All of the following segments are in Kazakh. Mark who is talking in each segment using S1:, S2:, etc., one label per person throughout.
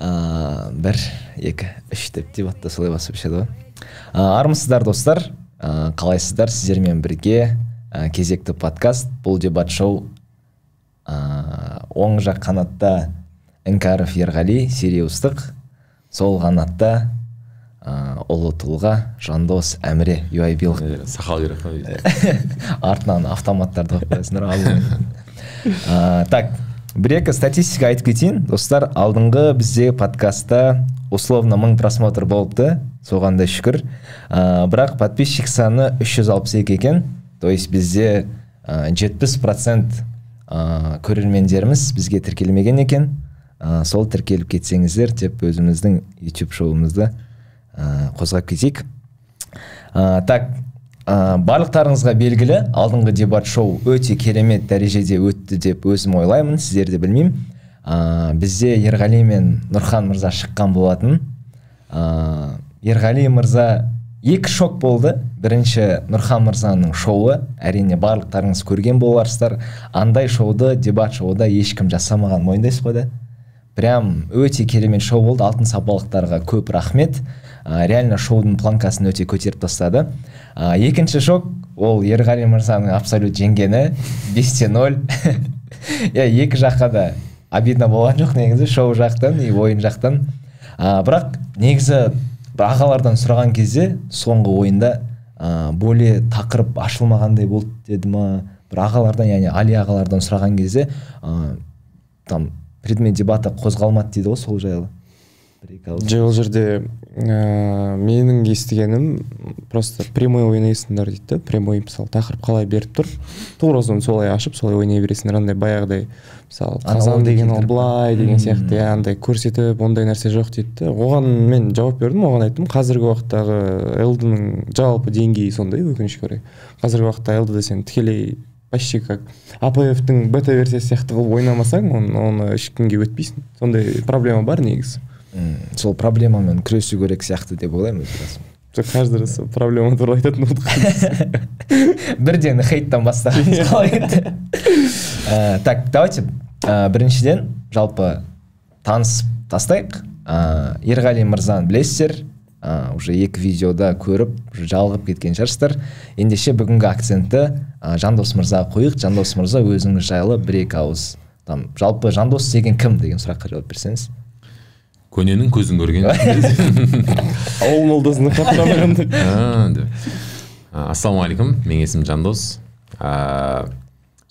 S1: 1, 2, 3 деп дебатта солай басып ішеді ғой. Армысыздар достар, қалайсыздар? Сіздермен бірге кезекті подкаст, бұл дебат шоу. Оң жақ қанатта Іңкәров Ерғали, сериустық, сол қанатта ұлы тұлға Жандос Әміре, юайбилық.
S2: Сақал керек.
S1: Артынан автоматтарды қойсыңдар. Так, бір-екі статистика айтып кетейін. Достар, алдыңғы бізде подкастта условно 1000 просмотр болыпты, соғанда шүкір. Бірақ подписчик саны 362 екен. То есть бізде 70% көрермендеріміз бізге тіркелмеген екен. Сол тіркеліп кетсеңіздер деп өзіміздің YouTube шоуымызды қозғап кетейік. Так, барлықтарыңызға белгілі, алдыңғы дебат шоу өте керемет дәрежеде өтті деп өзім ойлаймын, сіздерді білмеймін. Бізде Ерғали мен Нұрхан мырза шыққан болатын. Ерғали мырза 2 шок болды. Бірінші Нұрхан мырзаның шоуы, әрине барлықтарыңыз көрген боларсыздар. Андай шоуды, дебат шоуды ешкім жасамаған, мойындайсыз ғой да? Прям өте керемет шоу болды. Алтын сапалықтарға көп рахмет. Реально шоудың планкасын өте көтеріп тастады. Екінші шок, ол Ерғали мырзаның абсолют жеңгені, 5-0. Екі жаққа да обидно болған жоқ негізі, шоу жақтан и ойын жақтан. Бірақ негізі ағалардан сұраған кезде соңғы ойында более тақырып ашылмағандай болды деді ма. Бір ағалардан, яғни Али ағалардан сұраған кезде там предмет дебата қозғалмады дейді ғой сол жайлы.
S3: Ол жерде менің естігенім просто прямой ойнайсыңдар дейді. Прямой, мысалы, тақырып қалай беріп тұр, тура солай ашып, солай ойнай бересіңдер. Андай баяғыдай, мысалы, қазан деген ол былай деген сияқты, андай көрсетіп, ондай нәрсе жоқ дейді. Оған мен жауап бердім, оған айттым, қазіргі уақыттағы LD-ның жалпы деңгейі сондай, өкінішке орай. Қазіргі уақытта LD-да сен тікелей почти как APF-тің бета-версиясы сияқты қылып ойнамасаң, оны ешкімге өтпейсің. Сондай проблема бар негізі.
S1: Сол проблемамен күресу керек сияқты деп ойлаймын өзі.
S3: Каждый раз проблема туралы айтатын болдық.
S1: Бірден хейттан бастаймыз қалай енді. Так, давайте біріншіден жалпы танысып тастайық. Ерғали мырзаны білесіздер, уже 2 видеода көріп, жалғып кеткен шығарсыздар. Ендеше бүгінгі акцентті Жандос мырзаға қойық. Жандос мырза өзіңіз жайлы 1-2 ауыз. Жалпы Жандос деген кім деген сұраққа жауап берсеңіз.
S2: Көненің көзін көрген.
S3: Ауыл молдасына қатырамағанды.
S2: Ассалаумағалейкум, мен есімім Жандос.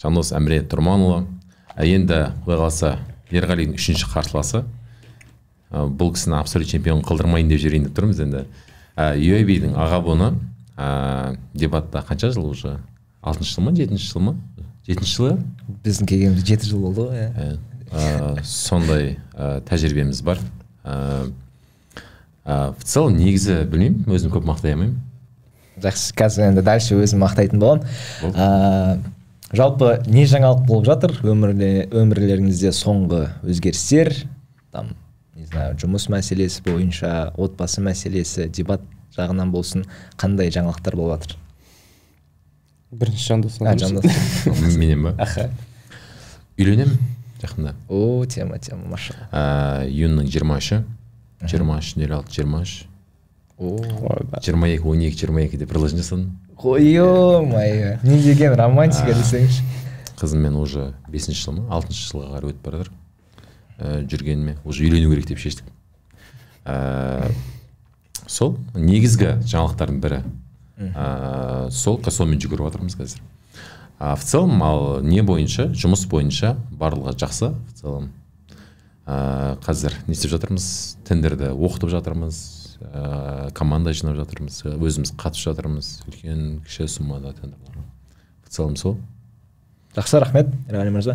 S2: Жандос Әміре Тұрманұлы. Енді құдай қаласа Ерғалидің 3-ші қарсыласы. Бұл кісіні абсолют чемпион қылдырмайын деп жіберейін деп тұрмыз енді. UAB-дің аға буыны дебатта қанша жыл уже? 6-шы жыл ма, 7-ші жыл ма? 7-ші жылы?
S1: Біздің келгеніміз 7 жыл болды ғой.
S2: Сондай тәжірибеміз бар. В целом негізі білмеймін, өзім көп мақтай алмаймын.
S1: Жақсы, қазір енді дальше өзім мақтайтын болам. Жалпы не жаңалық болып жатыр өмірлеріңізде соңғы өзгерістер, там, не знаю, жұмыс мәселесі бойынша, отбасы мәселесі, дебат жағынан болсын, қандай жаңалықтар болып жатыр?
S3: Бірінші Жандос.
S2: Менен ба?
S1: Аха.
S2: Үйленем жақында.
S1: О, тема, машалла.
S2: Июньнің 23-і, 23, 22, 12, 22 деп продолжение жасадым.
S1: Ой-ой-ой, не деген романтика десеңізші.
S2: Қызыммен уже 5-ші жыл ма, 6-шы жылға қарай өтіп бара жатыр. Жүргеніме уже үйлену керек деп шештік. Сол негізгі жаңалықтардың бірі. Сонымен жүгіріп жатырмыз қазір. В целом, не бойынша, жұмыс бойынша барлығы жақсы. В целом, қазір не істеп жатырмыз? Тендерді оқытып жатырмыз, команда жинап жатырмыз, өзіміз қатысып жатырмыз, үлкен кіші суммада тендерларға. В целом сол.
S1: Жақсы, рахмет, Ерғали мырза.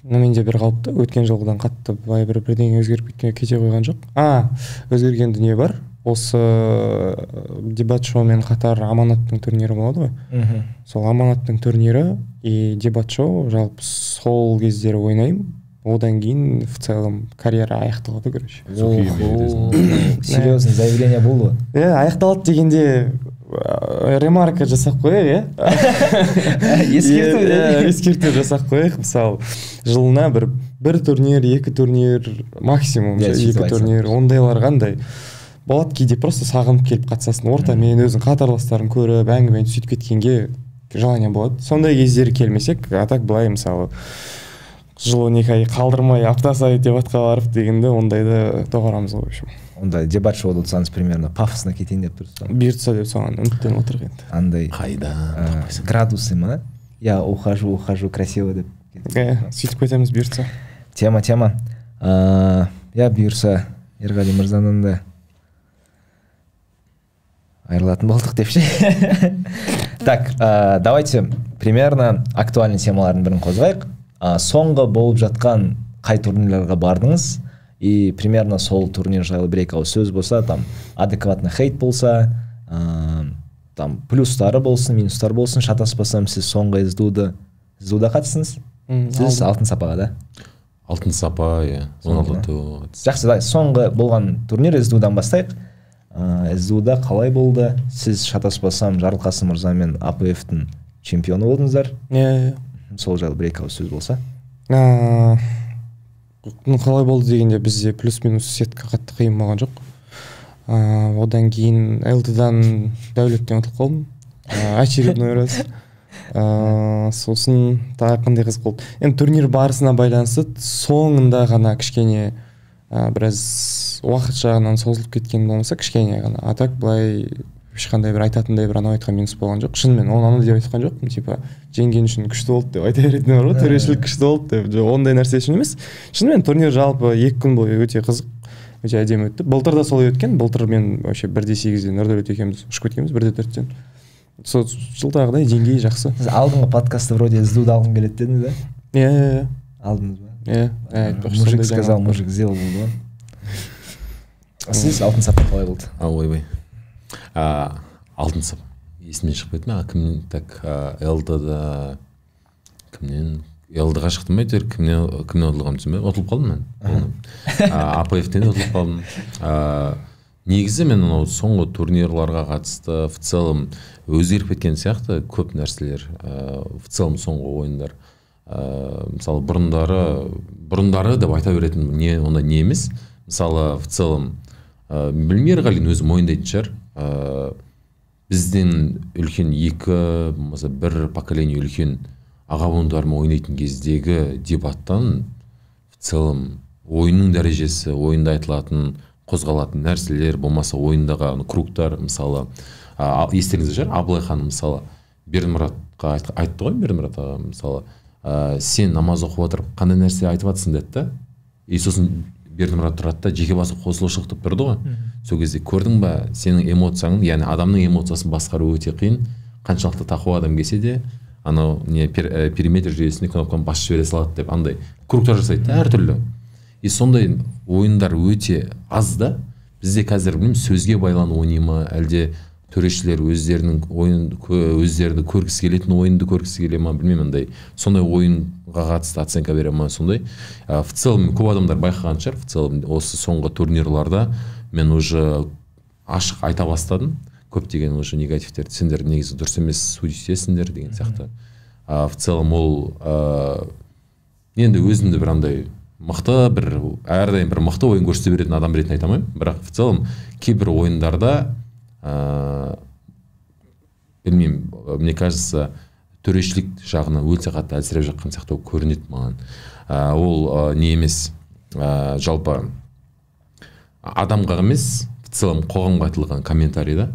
S3: Менде бір қалыпты, өткен жылғыдан қатты бірдеңе өзгеріп кете қойған жоқ. Өзгерген дүние бар. Осы дебат шоумен қатар аманаттың турнирі болады ғой. Сол аманаттың турнирі и дебат шоу жалпы сол кездері ойнаймын. Одан кейін в целом карьера аяқталады, короче.
S1: Серьезный заявление болды.
S3: Аяқталады дегенде ремарка жасап қояйық,
S1: ескерту
S3: жасап қояйық. Мысалы, жылына бір бір турнир, екі турнир, максимум екі турнир, ондайлар қандай болады. Кейде просто сағынып келіп қатысасың, ортамен өзің қатарластарын көріп, әңгімені сөйтіп кеткенге желание болады. Сондай кездері келмесек, а так былай мысалы жыл 12 ай қалдырмай апта сайы дебатқа барып дегенде ондайды доғарамыз ғой. В общем,
S1: ондай дебат шоуды отырсаңыз примерно пафосно кетейін деп тұрсыз.
S3: бұйыртса деп соған үміттеніп отырық енді.
S1: Андай
S2: қайда
S1: градусы ма? Я ухожу красиво деп.
S3: Сөйтіп кетеміз бұйыртса.
S1: Тема. Я бұйырса Ерғали мырзаның да айырылатын болдық деп ше. Так, давайте примерно актуальный темалардың бірін қозғайық. Соңғы болып жатқан қай турнирларға бардыңыз? И примерно сол турнир жайлы бір-екі ауыз сөз болса, там адекватный хейт болса, там плюстары болсын, минустары болсын, шатаспасам сіз соңғы СДУ-да қатыстыңыз? Сіз алтын сапаға, да?
S2: Алтын сапа, иә.
S1: Жақсы, соңғы болған турнир СДУ-дан бастайық. СДУ-да қалай болды? Сіз шатаспасам Жарылқасын мырзамен АПФ-тің чемпионы болдыңыздар. Сол жайлы бір-екі ауыз сөз болса.
S3: Қалай болды дегенде бізде плюс-минус сетка қатты қиын болған жоқ. Одан кейін ЛТ-дан Дәулеттен ұтылып қалдым. Очередной раз. Сосын тағы қандай қызық болды. Енді турнир барысына байланысты соңында ғана кішкене біраз уақыт жағынан созылып кеткен болмаса кішкене ғана. А так былай ешқандай бір айтатындай бір анау айтқан минус болған жоқ. Шынымен оны деп айтқан жоқпын. Типа жеңген үшін күшті болды деп айта беретін бар ғой. Төрешілік күшті болды деп. Ондай нәрсе үшін емес. Шынымен турнир жалпы 2 күн бойы өте қызық, өте әдемі өтті. Былтыр да солай өткен. Былтыр мен вообще 1-8-ден Нұрдәулет екеуміз ұшып кеткенбіз, 1-4-тен. Сол жылдағыдай деңгейі жақсы.
S1: Сіз алдыңғы подкастты вроде СДУ-да алғым келеді дедіңіз, да?
S3: Иә.
S1: Алдыңыз ба?
S3: Иә.
S1: Мужик сказал, мужик сделал болды. Сіз алтын сапа қалай болды?
S2: Ойбай. Алтын сапа. Есімнен шығып кетті ме? Кімнен так ЛД-да кімнен ЛД-ға шықтым ба әйтеуір кімнен ұтылғанымды түсінбей ұтылып қалдым мен. АПФ-тен ұтылып қалдым. Негізі мен соңғы турнирларға қатысты в целом өзгеріп кеткен сияқты көп нәрселер. В целом соңғы ойындар. Мысалы бұрындары деп айта беретін онда не емес. Мысалы в целом білмей Ерғалин өзі мойындайтын шығар. Бізден үлкен бір поколение үлкен аға буындармен ойнайтын кездегі дебаттан в целом ойынның дәрежесі, ойында айтылатын қозғалатын нәрселер болмаса ойындағы кругтар, мысалы естеріңізде шығар Абылайхан мысалы Бердімұратқа айтты ғой, Бердімұрат аға мысалы сен намаз оқып отырып қандай нәрсе айтып жатсың деді да, и сосын Бердімұрат тұрады да жеке басы қосылушылық деп тұрды ғой. Сол кезде көрдің ба сенің эмоцияң, яғни адамның эмоциясын басқару өте қиын. Қаншалықты тақуа адам келсе де анау периметр жүйесіне кнопканы басып жібере салады деп андай кругтар жасайды әртүрлі. И сондай ойындар өте аз да. Бізде қазір білмеймін сөзге байланып ойнай ма, әлде төрешілер өздерді көргісі келетін ойынды көргісі келе ма, білмеймін андай. Сондай ойынға қатысты оценка бере ма сондай. В целом көп адамдар байқаған шығар, в целом осы соңғы турнирларда мен уже ашық айта бастадым. Көптеген уже негативтерді сендер негізі дұрыс емес судьетсіңдер деген сияқты. В целом ол енді өзімді бір андай мықты әрдайым бір мықты ойын көрсете беретін адам ретінде айта алмаймын, бірақ в целом кейбір ойындарда білмеймін, мне кажется, төрешілік жағына өте қатты әлсіреп жатқан сияқты көрінеді маған. Ол не емес, жалпы адамға емес, в целом қоғамға айтылған комментарийда,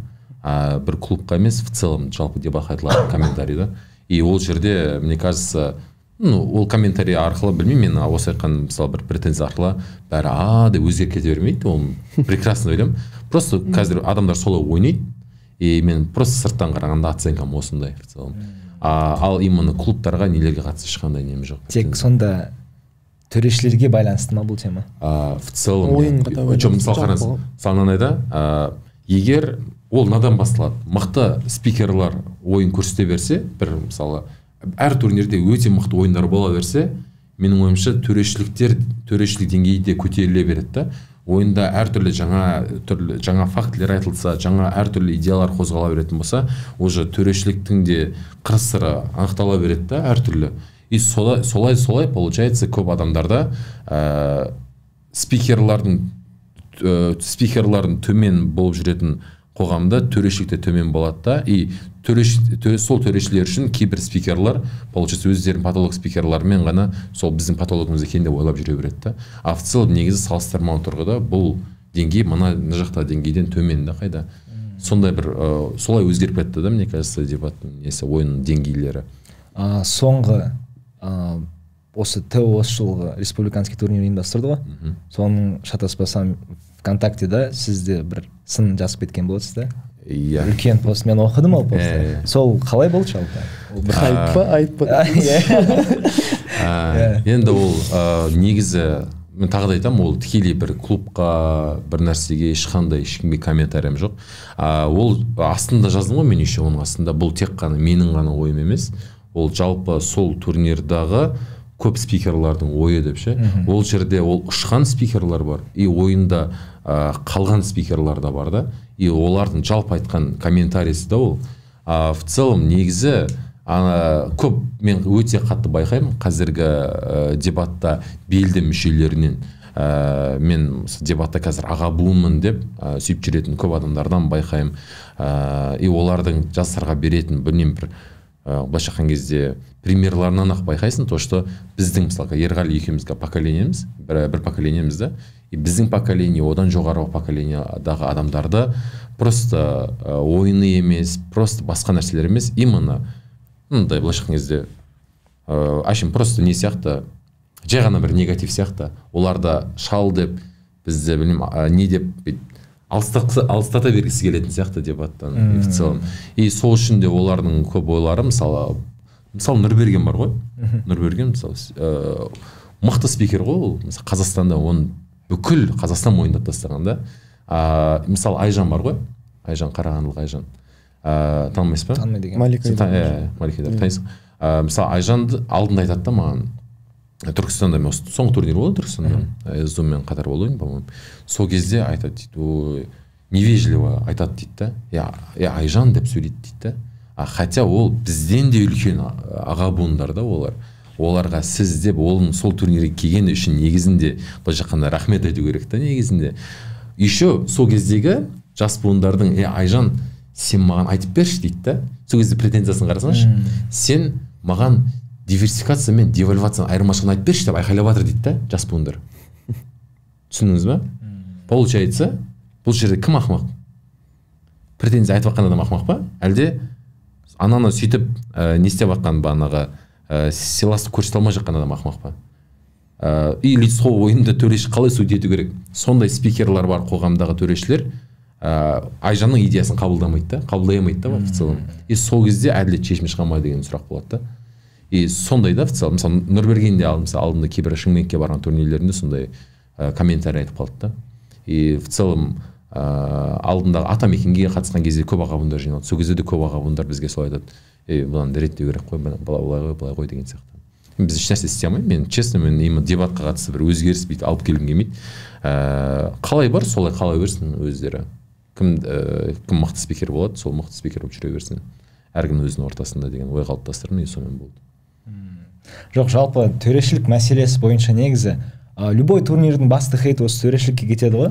S2: бір клубқа емес, в целом жалпы дебатқа айтылған комментарийда. И ол жерде, мне кажется, ол комментарий арқылы білмеймін, мен осы айтқан мысалы бір претензия арқылы бәрі деп өзгеріп кете бермейді, ол прекрасно ойлаймын. Просто қазір адамдар солай ойнайды, и мен просто сырттан қарағанда оценкам осындай в целом. Ал именно клубтарға нелерге қатысты ешқандай нем жоқ.
S1: Тек сонда төрешілерге байланысты ма бұл тема?
S2: В целом, мысалы қараңыз, салнанайда егер ол надан басталады, мықты спикерлар ойын көрсете берсе, бір мысалы әр турнирде өте мықты ойындар бола берсе, менің ойымша төрешілік деңгейі де көтеріле береді да. Ойында әртүрлі жаңа фактілер айтылса, жаңа әртүрлі идеялар қозғала беретін болса, уже төрешіліктің де қыр-сыры анықтала береді да әртүрлі. и солай получается көп адамдарда спикерлардың төмен болып жүретін қоғамда төрешілік те төмен болады да, и сол төрешілер үшін кейбір спикерлар получается өздерінің патолог спикерлармен ғана сол біздің патологымыз екен деп ойлап жүре береді да. А в целом негізі салыстырмалы тұрғыда бұл деңгей мына жақта деңгейден төмен да қайда. Сондай бір солай өзгеріп кетті да, мне кажется, дебаттың несі, ойынның деңгейлері.
S1: Соңғы осы ТО осы жылғы республиканский турнир ұйымдастырды ғой. Соның шатаспасам ВКонтактеда сізде бір сын жазып кеткен боласыз да.
S2: Иә.
S1: Үлкен пост, мен оқыдым ол постты. Сол қалай болды жалпы?
S3: Хайп па, айып па?
S2: Енді ол негізі мен тағы да айтамын, ол тікелей бір клубқа бір нәрсеге ешкімге комментариям жоқ. Ол астында жаздым ғой мен еще, оның астында бұл тек қана менің ғана ойым емес, ол жалпы сол турнирдағы көп спикерлардың ойы деп ше. Ол жерде ол ұшқан спикерлар бар, и ойында қалған спикерлар да бар да, и олардың жалпы айтқан комментарийсі да ол. В целом негізі көп мен өте қатты байқаймын қазіргі дебатта белді мүшелерінен. Мен дебатта қазір аға буынмын деп сөйіп жүретін көп адамдардан байқаймын. И олардың жастарға беретін білмеймін бір былайша айтқан кезде примерларынан ақ байқайсың, то что біздің мысалға Ерғали екеумізге поколениеміз, бір поколениеміз да, и біздің поколение одан жоғарғы поколениедағы адамдарды просто ойыны емес, просто басқа нәрселер емес, именно мындай былайша айтқан кезде әшейін просто не сияқты, жай ғана бір негатив сияқты, оларда шал деп бізді білмеймін не деп алыстата бергісі келетін сияқты дебаттан в целом. И сол үшін де олардың көп ойлары, мысалы Нұрберген бар ғой, Нұрберген мысалы мықты спикер ғой ол, мысалы Қазақстанда оны бүкіл Қазақстан мойындап тастаған да. Мысалы Айжан бар ғой, Айжан, қарағандылық Айжан, танымайсыз ба?
S1: Танымайды екен.
S2: Маликайдар танисың. Мысалы Айжанды алдында айтады да маған, Түркістанда мен соңғы турнир болды Түркістанда, Зуммен қатар болуын, по-моему. Сол кезде айтады дейді, невежливо айтады дейді да, Айжан деп сөйлейді дейді да. Хотя ол бізден де үлкен аға буындар да олар. Оларға сіз деп оның сол турнирге келгені үшін негізінде былайша айтқанда рахмет айту керек та негізінде. Еще сол кездегі жас буындардың Айжан, сен маған айтып берші дейді да. Сол кезде претензиясын қарасаңшы, сен маған диверсификация мен девальвацияның айырмашылығын айтып берші деп айқайлап жатыр дейді да жас буындар. Түсіндіңіз ба? Получается, бұл жерде кім ақымақ? Претензия айтып жатқан адам ақымақ па? Әлде ананы сөйтіп не істеп жатқан бағанағы сыйластық көрсете алмай жатқан адам ақымақ па? И лицо ойында төреші қалай судья ету керек? Сондай спикерлар бар қоғамдағы төрешілер Айжанның идеясын қабылдай алмайды да в целом. И сол кезде әділет шешімі шыға ма деген сұрақ болады да. И сондай да в целом, мысалы Нұрбергенде алдында кейбір Шымкентке барған турнирлерінде сондай комментарий айтып қалды да. И в целом алдындағы Атамекенге қатысқан кезде көп аға буындар жиналды. Сол кезде де көп аға буындар бізге солай айтады, бұланы реттеу керек қой, былай ғой деген сияқты. Біз еш нәрсе істей алмаймыз. Мен честно, мен именно дебатқа қатысты бір өзгеріс бүйтіп алып келгім келмейді. Қалай бар, солай қалай берсін өздері. Кім мықты спикер болады, сол мықты спикер болып жүре берсін. Әркім өзінің ортасында деген ой қалыптастырдым, и сонымен болды.
S1: Жоқ, жалпы төрешілік мәселесі бойынша негізі любой турнирдің басты хейті осы төрешілікке кетеді ғой.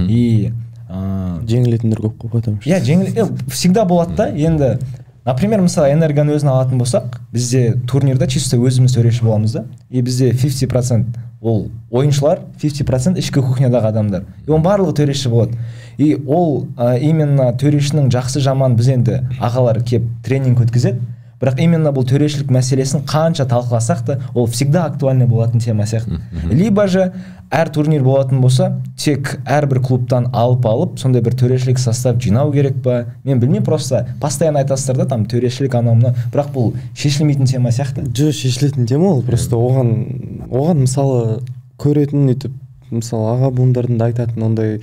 S1: И
S3: жеңілетіндер көп қой потому что.
S1: Всегда болады да. Енді, например, мысалы Энергияны өзін алатын болсақ, бізде турнирда чисто өзіміз төреші боламыз да. И бізде 50% ол ойыншылар, 50% ішкі кухнядағы адамдар. И оның барлығы төреші болады. И ол именно төрешінің жақсы жаман біз енді ағалар кеп тренинг өткізеді. Бірақ именно бұл төрешілік мәселесін қанша талқыласақ та, ол всегда актуальный болатын тема сияқты. Либо же әр турнир болатын болса, тек әрбір клубтан алып, сондай бір төрешілік состав жинау керек па? Мен білмеймін, просто постоянно айтасыздар да, там төрешілік анауына, бірақ бұл шешілмейтін тема сияқты.
S3: Жоқ, шешілетін тема ол, просто оған мысалы көретін өйтіп, мысалы аға буындардың да айтатын ондай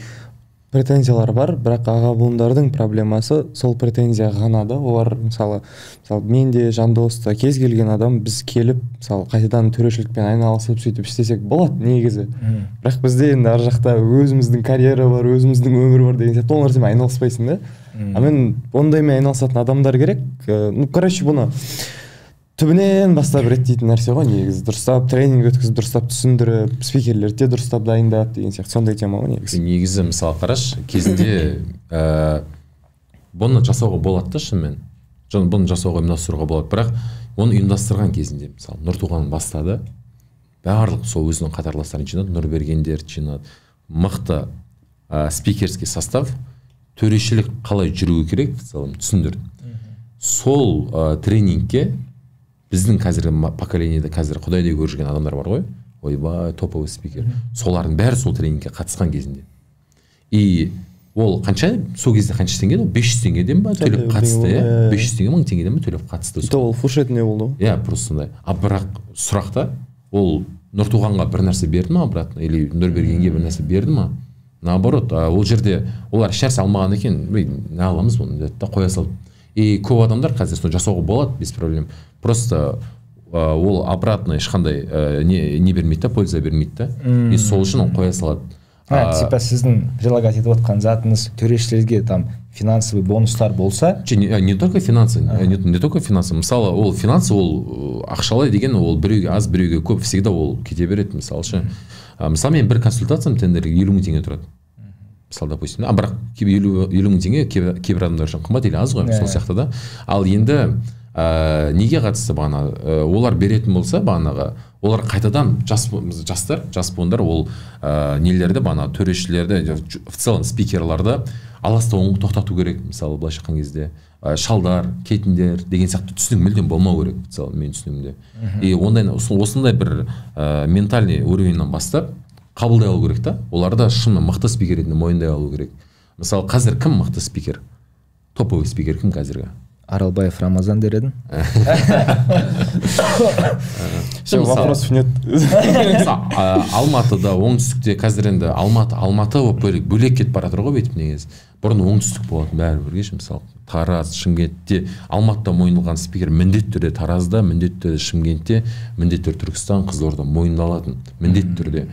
S3: претензиялар бар, бірақ аға буындардың проблемасы сол претензия ғана да. Олар мысалы менде Жандоста кез келген адам біз келіп, мысалы қайтадан төрешілікпен айналысып сөйтіп істесек болады негізі. Бірақ бізде енді ар жақта өзіміздің карьера бар, өзіміздің өмір бар деген сияқты, ол нәрсемен айналыспайсың да. А мен ондаймен айналысатын адамдар керек. Ну, короче, бұны түбінен бастап реттейтін нәрсе ғой негізі. Дұрыстап тренинг өткізіп, дұрыстап түсіндіріп, спикерлерді де дұрыстап дайындап деген сияқты сондай тема ғой негізі.
S2: Негізі мысалы қараш, кезінде бұны жасауға болады да шынымен. Бұны жасауға ұйымдастыруға болады, бірақ оны ұйымдастырған кезінде мысалы Нұртуған бастады, барлық сол өзінің қатарластарын жинады, Нұрбергендер жинады, мықты спикерский состав, төрешілік қалай жүруі керек түсіндірді. Сол тренингке біздің қазіргі поколениеде қазір құдайдай көріп жүрген адамдар бар ғой, ойбай топовый спикер, солардың бәрі сол тренингке қатысқан кезінде. И ол қанша, сол кезде қанша теңге, 500 теңгеден ба төлеп қатысты, 500 теңге 1000 теңгеден ба төлеп қатысты.
S3: Ол фуршетіне болды ғой.
S2: Иә, просто сондай. А бірақ сұрақта ол Нұртуғанға бір нәрсе берді ма обратно, или Нұрбергенге бір нәрсе берді ма? Наоборот, ол жерде олар ешнәрсе алмаған екен, не аламыз бұны деді да, қоя салды. И көп адамдар қазір соны жасауға болады без проблем. Просто ол обратно ешқандай не бермейді да, польза бермейді да. И сол үшін ол қоя салады.
S1: Типа сіздің прилагать етіп отқан затыңыз төрешілерге там финансовый бонустар болса?
S2: Не только финансы, не только финансы. Мысалы, ол финансы, ол ақшалай деген, ол біреуге аз, біреуге көп, всегда ол кете береді, мысалы ше. Мысалы, мен бір консультациям тендерге 50 000 теңге тұрады. Мысалы, допустим, бірақ 50 000 теңге кейбір адамдар үшін қымбат или аз ғой, сол сияқты да. Ал енді неге қатысты бағана, олар беретін болса бағанаға, олар қайтадан жастар, жас буындар ол нелерді бағана төрешілерді, в целом спикерларды аластауын тоқтату керек, мысалы былайша айтқан кезде шалдар, кетіндер деген сияқты түсінік мүлдем болмау керек, мысалы мен түсінігімде. И осындай бір ментальный уровеньнен бастап қабылдай алу керек та, оларды шынымен мықты спикер ретінде мойындай алу керек. Мысалы қазір кім мықты спикер? Топовый спикер кім қазіргі?
S1: Аралбаев Рамазан дер едің.
S3: Вопросов нет.
S2: Алматыда, оңтүстікте қазір енді Алматы бөлек кетіп бара жатыр ғой бүйтіп негізі. Бұрын оңтүстік болатын бәрі бірге, мысалы Тараз, Шымкентте, Алматыда мойындалған спикер міндетті түрде Таразда, міндетті түрде Шымкентте, міндетті түрде Түркістан, Қызылорда мойындалатын, міндетті түрде.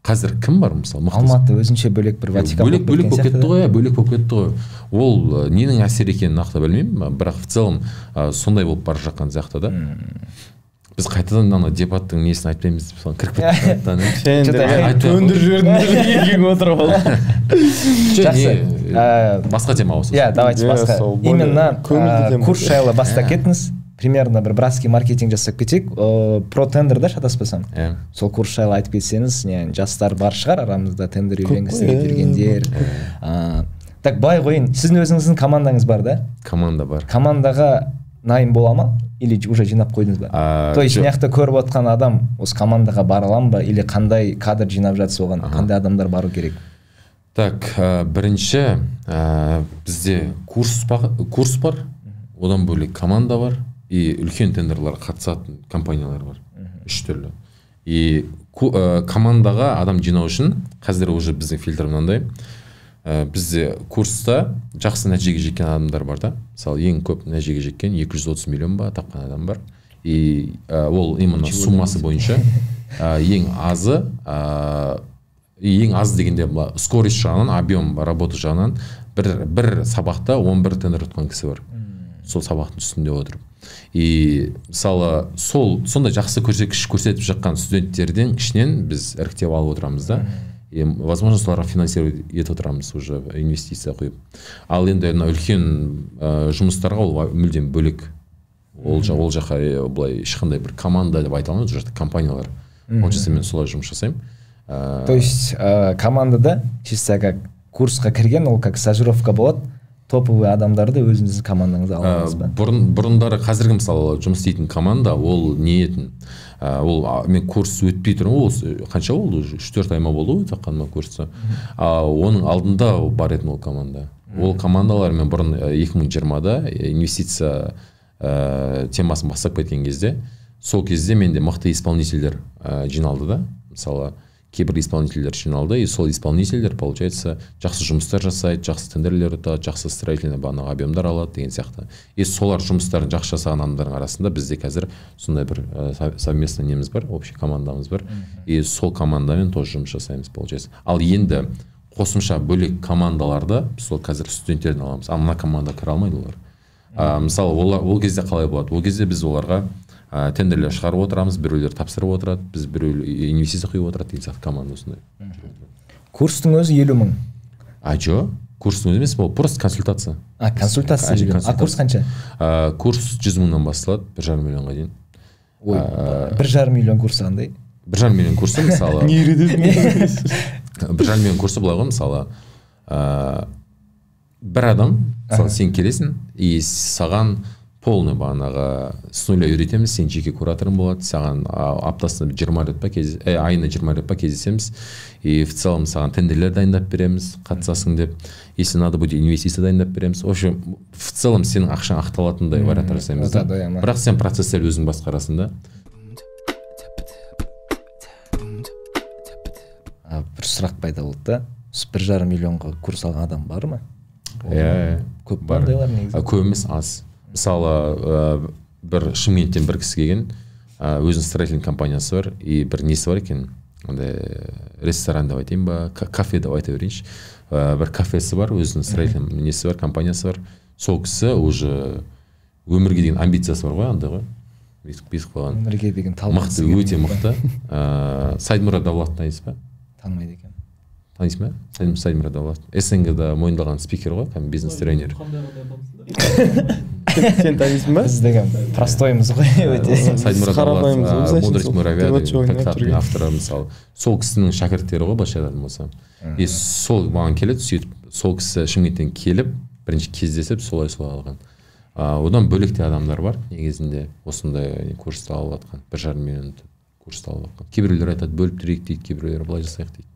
S2: Қазір кім бар мысалы?
S1: Алматы өзінше бөлек бір Ватикан
S2: бөлек болып кетті ғой, бөлек болып кетті ғой. Ол ненің әсер екенін нақты білмеймін, бірақ в целом сондай болып бара жатқан сияқты да. Біз қайтадан ана дебаттың несін айтпаймыз, соны кіріп кетті.
S3: Төндір жүрдің отырып алды.
S2: Басқа тема осы.
S1: Иә, давайте басқа. Именно курс жайлы баста кеттіңіз. Примерно бір братский маркетинг жасап кетейік. Про тендер да шатаспасам. Сол курс жайлы айтып кетсеңіз, жастар бар шығар арамызда, тендер үйренгісі келгендер. Так, былай қойын, сіздің өзіңіздің командаңыз бар да?
S2: Команда бар.
S1: Командаға найым бола ма? Или уже жинап қойдыңыз ба? То есть мияқта көріп отқан адам осы командаға бара алам ба? Или қандай кадр жинап жатсыз оған? Қандай адамдар бару керек?
S2: Так, бірінші бізде курс бар, одан бөлек команда бар. И үлкен тендерлер қатысатын компаниялар бар, 3 түрлі. И командаға адам жинау үшін қазір уже біздің фильтр мынандай. Бізде курста жақсы нәтижеге жеткен адамдар бар да. Мысалы, ең көп нәтижеге жеткен 230 миллион ба тапқан адам бар. И ол именно суммасы бойынша ең азы дегенде скорость жағынан, объем работы жағынан бір сабақта 11 тендер ұтқан кісі бар. Сол сабақтың үстінде отырып. И мысалы сондай жақсы көрсеткіш көрсетіп жатқан студенттерден ішінен біз іріктеп алып отырамыз да. И возможно соларға финансировать етіп отырамыз уже инвестиция құйып. Ал енді үлкен жұмыстарға ол мүлдем бөлек. Ол жаққа былай ешқандай бір команда деп айта алмаймыз, уже компаниялар. Получается мен солай жұмыс жасаймын.
S1: То есть командада чисто как курсқа кірген, ол как стажировка болады. Топовый адамдарды өзіңіздің командаңызға аласыз ба?
S2: Бұрындары қазіргі мысалы жұмыс істейтін команда, ол не етін? Ол мен курс өтпей тұрмын, ол қанша болды? 3-4 айма болды өтаққаныма курсы. Оның алдында бар етін ол команда. Ол командалар мен бұрын 2020-да инвестиция темасын бастап кеткен кезде, сол кезде менде мықты исполнительдер жиналды да. Мысалы, кейбір исполнительдер жиналды, и сол исполнительдер, получается, жақсы жұмыстар жасайды, жақсы тендерлер ұтады, жақсы строительный бағанағы объемдар алады деген сияқты. И солар жұмыстарын жақсы жасаған адамдардың арасында бізде қазір сондай бір совместный неміз бар, общий командамыз бар. И сол командамен тоже жұмыс жасаймыз, получается. Ал енді қосымша бөлек командаларды сол қазір студенттерден аламыз. А мына команда кіре алмайды олар. Мысалы, ол кезде қалай болады? Ол кезде біз оларға тендерлер шығарып отырамыз, біреулер тапсырып отырады, біз біреулер инвестиция құйып отырады деген сияқты команда осындай.
S1: Курстың өзі 50 мың.
S2: Жоқ, курстың өзі емес, ол просто консультация.
S1: Консультация. Курс қанша?
S2: Курс 100 мыңнан басталады, 1,5 миллионға дейін.
S1: Ой, 1,5 миллион курсы қандай?
S2: 1,5 миллион курсы мысалы.
S3: Не үйретесің?
S2: 1,5 миллион курсы былай ғой, мысалы бір адам, мысалы сен келесің, и саған полный бағанағы с нуля үйретеміз, сен жеке кураторың болады, саған аптасына 20 рет па айына 20 рет па кездесеміз, и в целом саған тендерлер дайындап береміз, қатысасың деп, если надо будет инвестиция дайындап береміз. В общем, в целом сенің ақшаң ақталатындай варианттар жасаймыз да. Бірақ сен процесстер өзің басқарасың да.
S1: Бір сұрақ пайда болды да, 1,5 миллионға курс алған адам бар ма? Көп бардайлар негізі.
S2: Көп емес, аз. Мысалы, бір Шымкенттен бір кісі келген, өзінің строительный компаниясы бар, и бір несі бар екен, ресторан деп айтайын ба, кафе деп айта берейінші. Бір кафесі бар, өзінің строительный несі бар, компаниясы бар. Сол кісі уже өмірге деген амбициясы бар ғой, андай ғой. Бесіп қойған.
S1: Өмірге деген талпынысы.
S2: Мықты, өте мықты. Сайдмұрат Давлат танисыз ба?
S1: Танымайды екен.
S2: Танисыз ба? Сайдмұрат Давлат. СНГ-да мойындалған спикер ғой, бизнес-тренер.
S3: Сен танисың ба?
S1: Біз деген простоймыз ғой өте.
S2: Сайдмұрат Давлат, мудрость муравья кітаптың авторы мысалы. Сол кісінің шәкірттері ғой, былайша айтатын болсам. И сол маған келеді, сөйтіп сол кісі Шымкенттен келіп, бірінші кездесіп, солай алған. Одан бөлек те адамдар бар, негізінде осындай курсты алып жатқан, 1,5 миллион курсты алып жатқан. Кейбіреулер айтады, бөліп тұрайық дейді, кейбіреулер былай жасайық дейді.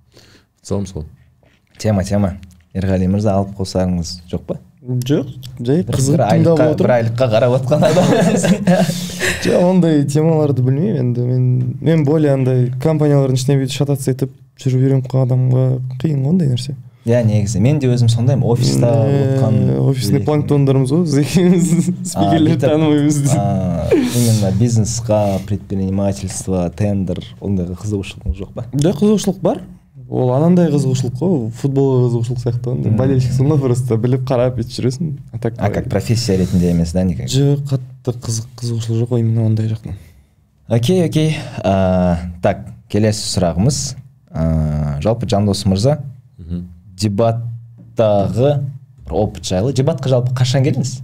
S2: В целом сол.
S1: Тема. Ерғали мырза, алып қосарыңыз жоқ па?
S3: Жоқ, жай қызық тыңдап отырмын.
S1: Бір айлыққа қарап отқан адамсың.
S3: Жоқ, ондай темаларды білмеймін енді. Мен более андай компаниялардың ішіне бүйтіп шататься етіп жүріп үйреніп қалған адамға қиын ғой ондай нәрсе.
S1: Иә, негізі мен де өзім сондаймын, офиста отқан.
S3: Офисный планктондарымыз ғой, біз екеуміз спикерлер танымаймыз.
S1: Именно бизнесқа, предпринимательство, тендер, ондайға қызығушылығыңыз жоқ па?
S3: Да, қызығушылық бар. Ол анандай қызығушылық қой, футболға қызығушылық сияқты ғой. Болельщиксің ғой, просто біліп қарап бүйтіп жүресің.
S1: Как профессия ретінде емес, да, никак?
S3: Жоқ, қатты қызығушылық жоқ, именно ондай жақтан.
S1: Окей. Так, келесі сұрағымыз. Жалпы Жандос мырза, дебаттағы опыт жайлы. Дебатқа жалпы қашан келдіңіз?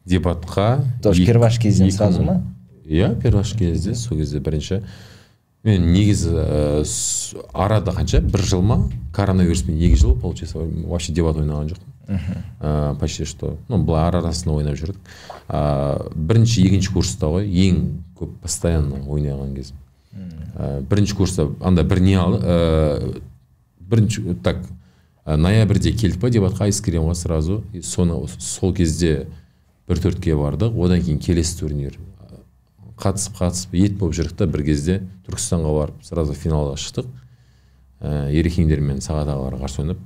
S2: Дебатқа
S1: тоже перваш кезден сразу ма?
S2: Иә, перваш кезде, сол кезде бірінші. Мен негізі арада қанша? 1 жыл ма? Коронавируспен 2 жыл, получается, вообще дебат ойнаған жоқпын. Почти что. Бұлай арасында ойнап жүрдік. Бірінші, екінші курста ғой, ең көп постоянно ойнаған кезім. Бірінші курста, анда бір не алды, бірінші, так, ноябрьде келдік па дебатқа, айскеремға сразу. Сол кезде 1-4-ке бардық, одан кейін келесі турнир. Қатысып, ет болып жүрдік, бір кезде Түркістанға барып, сразу финалға шықтық. Ерекеңдермен Сағатағаларға қарсы ойнап,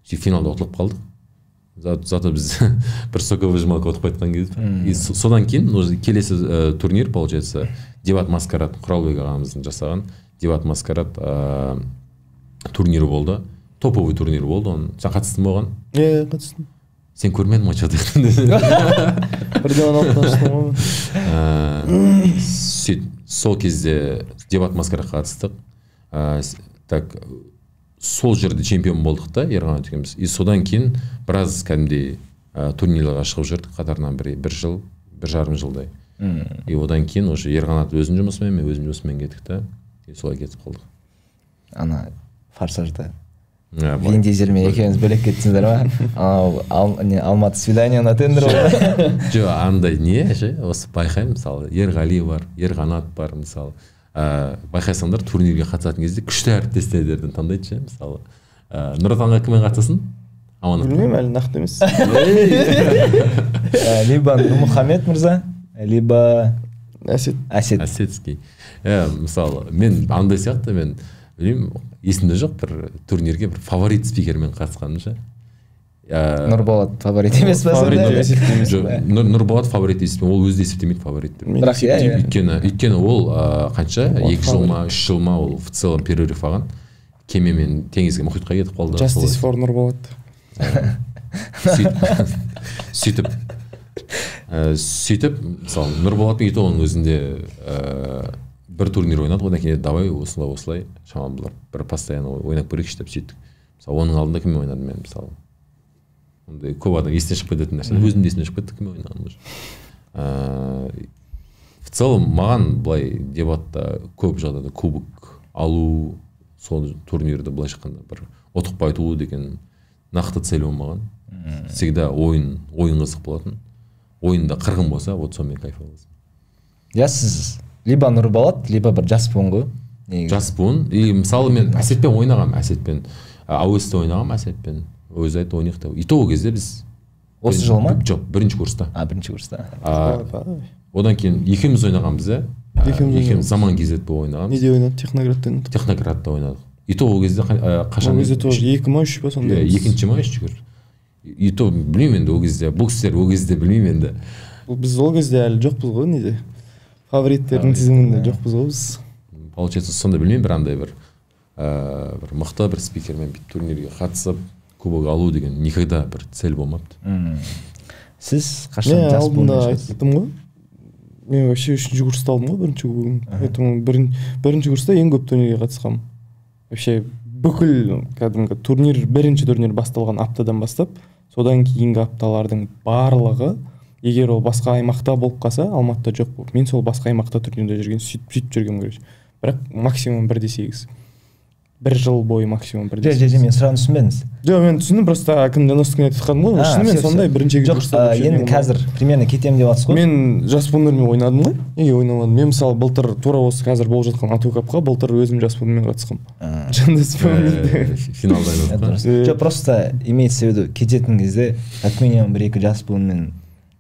S2: финалда ұтылып қалдық. Зато біз бір соковыжималка ұтып қайтқан кезде. Содан кейін келесі турнир, получается, дебат маскарад, Құралбек ағамыздың жасаған дебат маскарад турнирі болды. Топовый турнир болды. Сен қатыстың болған?
S3: Иә, қатыстым.
S2: Сен көрмедің ма что-то?
S3: Бірден алып
S2: таштым. Сол кезде дебат маскарадқа қатыстық. Так, сол жерде чемпион болдық та, Ерғанат екеуміз. И содан кейін біраз кәдімгідей турнирларға шығып жүрдік, қатарынан 1 жыл, 1,5 жылдай. И одан кейін уже Ерғанат өзінің жұмысымен, мен өзім жұмысымен кеттік та, и солай кетіп қалдық.
S1: Ана форсажда Вин Дизельмен екеуміз бөлек кеттіңіздер ма? Алматы свиданиена тендер болды.
S2: Жоқ, андай не ше, осы байқаймын, мысалы, Ерғали бар, Ерғанат бар, мысалы. Байқайсаңдар, турнирге қатысатын кезде күшті әріптестерден таңдайды ше, мысалы. Нұротанға кіммен қатысасың?
S3: Білмеймін, әлі нақты емес.
S1: Либо Нұрмұхамед мырза, либо
S3: Әсетский.
S2: Мысалы, мен андай сияқты, мен білмеймін, есімде жоқ, бір турнирге бір фаворит спикермен қатысқаным ше.
S1: Нұрболат фаворит емес па?
S2: Нұрболат фаворит есептемейді, ол өзі есептемейді фаворит. Өйткені ол қанша? 2 жыл ма, 3 жыл ма, ол в целом перерыв алған. Кемемен теңізге, мұхитқа кетіп қалды.
S3: Justice for Нұрболат.
S2: Сөйтіп сөйтіп мысалы Нұрболат пен оның өзінде бір турнир ойнадық, одан кейін давай осылай шамалы бұлар бір постоянно ойнап көрейікші деп сөйттік. Мысалы оның алдында кіммен ойнадым мен мысалы, ондай көп адам естен шығып кететін нәрсе, өзім де естен шығып кетті кіммен ойнағаным уже. В целом маған былай дебатта көп жағдайда кубок алу, сол турнирді былайша айтқанда бір ұтып қайту деген нақты цель болмаған. Всегда ойын қызық болатын. Ойында қырғын болса, вот сонымен кайф аласың.
S1: Я сіз либо Нұрболат, либо бір жас буын ғой.
S2: Жас буын. И мысалы мен Әсетпен ойнағам, Әсетпен. Ауесте ойнағам Әсетпен. Өзі айтты ойнайық деп. И то кезде біз
S1: осы жыл ма?
S2: Жоқ, бірінші курста.
S1: Бірінші курста.
S2: Одан кейін екеуміз ойнағанбыз, екеуміз заман кезет болып ойнағанбыз.
S3: Неде ойнадық? Техноградта ойнадық.
S2: Техноградта ойнадық. И то кезде қашан?
S3: Ол кезде тоже 2 ма 3 па сондай.
S2: Екінші ма 3 И то білмеймін енді ол кезде, бұл кісілер ол кезде білмеймін енді.
S3: Біз ол кезде әлі жоқпыз ғой неде. Фавориттердің тізімінде жоқпыз ғой біз.
S2: Получается, сонда білмеймін, бір андай бір мықты бір спикермен турнирге қатысып, кубок алу деген никогда бір цель болмапты.
S1: Сіз қашан жас
S3: буын айттым ғой. Мен вообще 3-ші курста алдым ғой бірінші кубогын. Поэтому бірінші курста ең көп турнирге қатысқам. Вообще бүкіл кәдімгі турнир, бірінші турнир басталған аптадан бастап, содан кейінгі апталардың барлығы, егер ол басқа аймақта болып қалса, Алматыда жоқ болып, мен сол басқа аймақта турнирде жүрген, сөйтіп жүргем короче. Бірақ максимум 1-8. Бір жыл бойы максимум 1-8.
S1: Жоқ, мен сұрағын түсінбедіңіз.
S3: Жоқ, мен түсіндім, просто кім Жаностың айтып жатқаным ғой. Шынымен сондай бірінші курста.
S1: Енді қазір примерно кетемін деп жатсыз ғой.
S3: Мен жас буындармен ойнадым ғой. Неге ойнамадым? Мен мысалы былтыр тура осы қазір болып жатқан Атукапқа былтыр өзім жас буынмен қатысқам. Жандаспен
S2: финалда ойнадық.
S1: Жоқ, просто имеется в виду кететін кезде как минимум 1-2 жас буынмен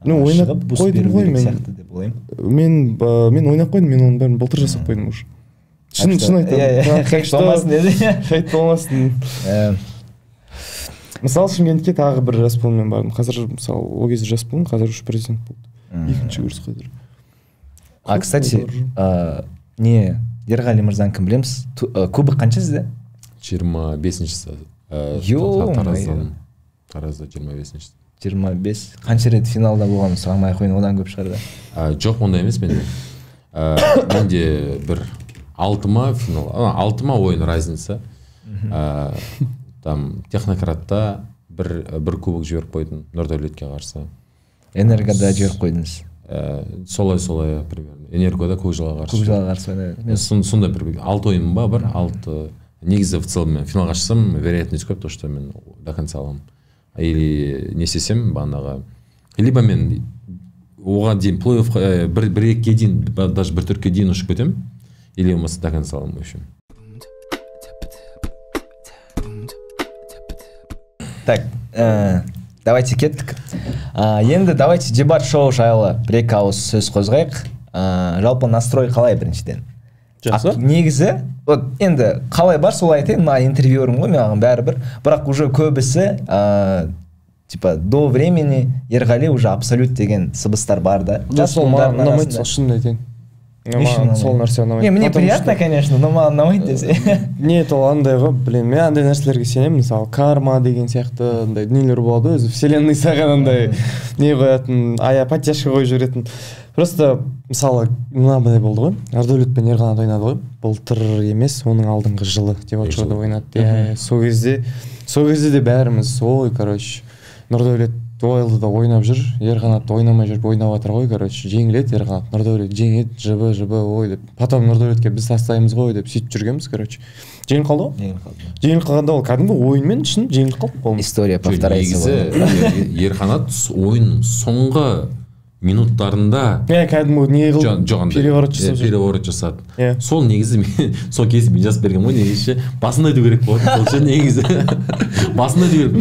S3: ойнап қойдым ғой мен. Мен ойнап қойдым, мен оның бәрін былтыр жасап қойдым уже. Шын айтамын.
S1: Хайт болмасын деді.
S3: Хайт болмасын. Мысалы Шымкентке тағы бір жас буынмен бардым. Қазір мысалы ол кезде жас буын, қазір уже президент болды. Екінші курс қазір.
S1: Кстати, не Ерғали мырзаны кім білеміз? Кубок қанша сізде?
S2: 25-ші. Таразда 25-ші.
S1: 25. Қанша рет финалда болғанын сұрамай ақ қойын, одан көп шығарды?
S2: Жоқ, ондай емес менде. Менде бір 6 ма ойын разница. Там Техноградта бір кубок жіберіп қойдым Нұрдәулетке қарсы.
S1: Энергода жіберіп қойдыңыз.
S2: Солай примерно. Энергода Көкжалға
S1: қарсы.
S2: Мен сонда бір 6 ойын ба бар, 6. Негізі в целом мен финалға шықсам, вероятность көп, то что мен до конца аламын. Или не істесем бағанағы. Либо мен оған дейін плей-оффқа бір-екіге дейін, даже бір төртке дейін ұшып кетем. Или болмаса до конца аламын вообще.
S1: Так, давайте кеттік. Енді давайте дебат шоу жайлы бір-екі ауыз сөз қозғайық. Жалпы настрой қалай біріншіден?
S3: Жақсы.
S1: Негізі, енді қалай бар солай айтайын, маған интервьюерім ғой, маған бәрібір. Бірақ уже көбісі, типа, до времени Ерғали уже абсолют деген сыбыстар бар да.
S3: Сол маған ұнамайды, сол шынымды айтайын. Сол нәрсе ұнамайды.
S1: Мне приятно, конечно, но маған ұнамайды десе.
S3: Не, ол андай ғой, блин, мен андай нәрселерге сенемін, мысалы карма деген сияқты андай дүниелер болады өзі, вселенной саған андай не қоятын, подтяжка қойып жіберетін. Просто мысалы мынандай болды ғой, Нұрдәулет пен Ерғанат ойнады ғой, былтыр емес, оның алдыңғы жылы Девотшода ойнады. Сол кезде де бәріміз, ой, короче, Нұрдәулет Дуайлыда ойнап жүр, Ерғанат ойнамай жүріп ойнап жатыр ғой, короче, жеңіледі Ерғанат, Нұрдәулет жеңеді, жыбы, ой деп. Потом Нұрдәулетке біз тастаймыз ғой деп сөйтіп жүргенбіз, короче. Жеңіліп қалды ғой? Жеңіліп қалғанда ол кәдімгі ойынмен шын жеңіліп қалды.
S1: История повторяется.
S2: Негізі Ерғанат ойын соңғы минуттарында
S3: кәдімгі не қылып
S2: переворот жасады. Сол негізі сол кезде мен жазып берген ғой, негізі басында айту керек болды. Сол негізі басында айту керек.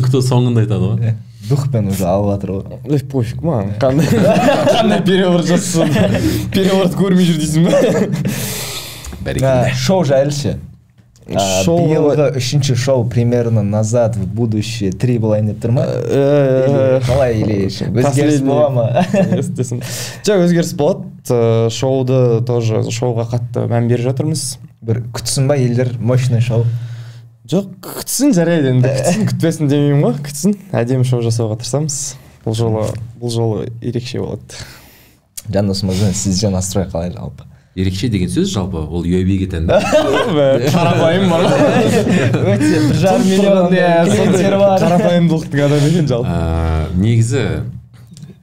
S2: Күтіп соңында айтады ғой.
S1: Духпен уже алып жатыр ғой.
S3: Пофиг маған. Қандай переворот жасасын. Переворот көрмей жүр дейсің ба?
S1: Шоу жайлы. Биылғы 3-ші шоу примерно назад в будущее 3 болайын деп тұр ма? Қалай или өзгеріс бола ма?
S3: Жоқ, өзгеріс болады. Шоуды тоже, шоуға қатты мән беріп жатырмыз.
S1: Бір күтсін ба елдер мощный шоу?
S3: Жоқ, күтсін жарайды енді. Күтсін, күтпесін демеймін ғой. Күтсін, әдемі шоу жасауға тырысамыз. бұл жолы ерекше болады.
S1: Жандос мырза, сізде настрой қалай жалпы?
S2: Ерекше деген сөз жалпы ол UAB-ге тән да.
S3: Қарапайым бар.
S1: Өте 1,5 миллион клиенттері бар.
S3: Қарапайымдылықтың адамы екен жалпы.
S2: Негізі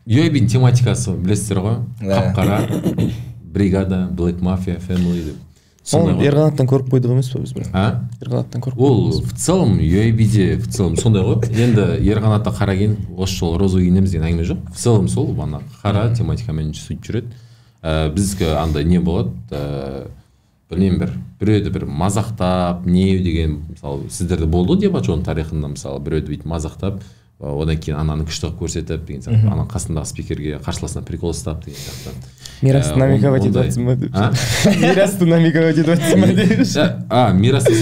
S2: UAB-ның тематикасы білесіздер ғой, қап-қара, бригада, Black Mafia, Family деп.
S3: Ол Ерғанаттан көріп қойдық емес па біз бір? Ерғанаттан көріп
S2: ол в целом UAB-де в целом сондай ғой. Енді Ерғанатта қара киін, осы жолы роза киінеміз деген әңгіме жоқ. В целом сол бана қара тематикамен сөйтіп жүреді. Біздікі андай не болады, білмеймін біреуді бір мазақтап, не деген, мысалы, сіздерде болды дебат жолының тарихында, мысалы, біреуді бүйтіп мазақтап, одан кейін ананы күшті көрсетіп деген сияқты, ананың қасындағы спикерге қарсыласына прикол ұстап деген сияқты.
S3: Мирасты намековать етіп жатсың ба деп. Мирасты намековать етіп жатсың ба деп.
S2: Мирасты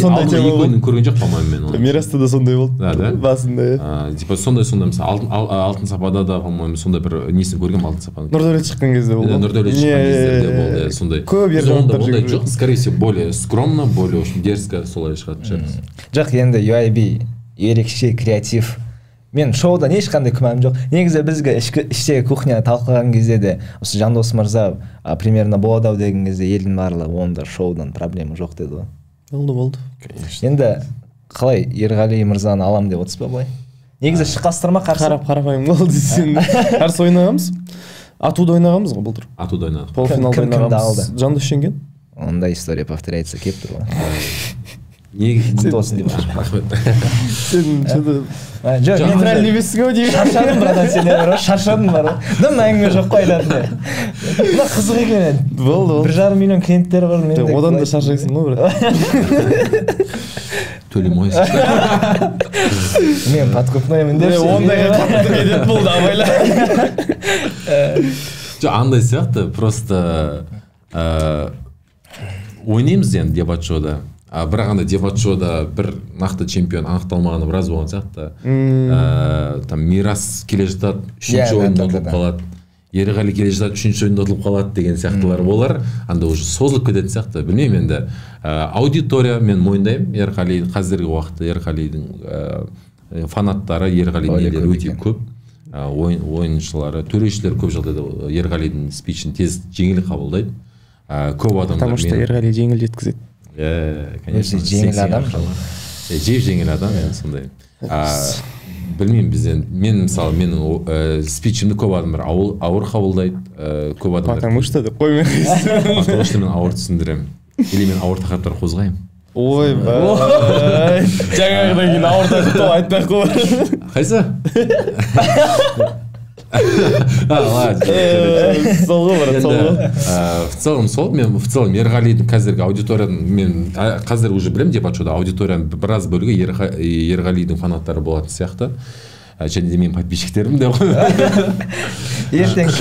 S2: сондай тема болды. Көрген жоқ, по-моему, мен оны.
S3: Мирасты да сондай болды.
S2: Да.
S3: Басында,
S2: типа сондай, мысалы, Алтын Сапада да, по-моему, сондай бір несін көрген Алтын Сапаның.
S3: Нұрдәулет шыққан кезде болды.
S2: Нұрдәулет шыққан кездерде болды, сондай.
S3: Көп ержанаттар
S2: ондай жоқ, скорее всего, более скромно, более, в общем, дерзко солай шығатын шығармыз.
S1: Жоқ, енді UAB ерекше креатив. Мен шоуда ешқандай күмәнім жоқ. Негізі бізге іштегі кухня талқылаған кезде де осы Жандос мырза примерно болады ау деген кезде елдің барлығы онда шоудан проблема жоқ деді ғой.
S3: Болды.
S1: Енді қалай Ерғали мырзаны алам деп отырсыз ба былай? Негізі шыққастыр ма қарсы?
S3: Қарапайым болды сен. Қарсы ойнағанбыз. Атуда ойнағанбыз ғой былтыр.
S2: Атуда ойнадық.
S3: Полуфиналда ойнағанбыз. Жандос жеңген.
S1: Ондай история повторяется кеп тұр ғой.
S2: Тосын деп рахмет.
S3: Сен
S1: жоқ,
S3: нейтральный емессің ау деймін.
S1: Шаршадым братан, сен шаршадым бар ғой. Дым әңгіме жоқ қой айтатындай. Мына қызық екен.
S3: Болды.
S1: 1,5 миллион клиенттері бар менде.
S3: Одан да шаршайсың ғой брат.
S2: Төлем ойсың.
S1: Мен подкупнаймын деп.
S3: Ондайға қатты кетеді болды абайла.
S2: Жоқ, андай сияқты, просто ойнаймыз енді дебат шоуда. Бірақ анда дебат шоуда бір нақты чемпион анықталмағаны біраз болған сияқты. Там Мирас келе жатады, 3-ші ойында ұтылып қалады. Ерғали келе жатады, 3-ші ойында ұтылып қалады деген сияқтылар болар. Анда уже созылып кететін сияқты. Білмеймін енді. Аудитория мен мойындаймын. Ерғали қазіргі уақытта Ерғалидің фанаттары, Ерғалидің нелері өте көп. Ойыншылары, төрешілер көп жағдайда Ерғалидің спичін тез жеңіл қабылдайды. Көп адамдар.
S3: Потому что Ерғали жеңіл жеткізеді.
S2: Конечно,
S1: жеңіл адам.
S2: Жеп жеңіл адам, сондай. Білмеймін, мен мысалы, менің спичімді көп адамдар ауыр қабылдайды, көп адамдар.
S3: Потому что деп қоймайсың.
S2: Потому что мен ауыр түсіндіремін. Или мен ауыр тақырыптар қозғаймын.
S3: Ой, жаңағыдан кейін ауыр тақырыпты айтпай қой.
S2: Қайсы? В целом сол, мен в целом Ерғалидің қазіргі аудиторияның, мен қазір уже білем деп атшуда аудиторияның біраз бөлігі Ерғалидің фанаттары болатын сияқты. Және де менің подписчиктерім де ғой.
S1: Ертең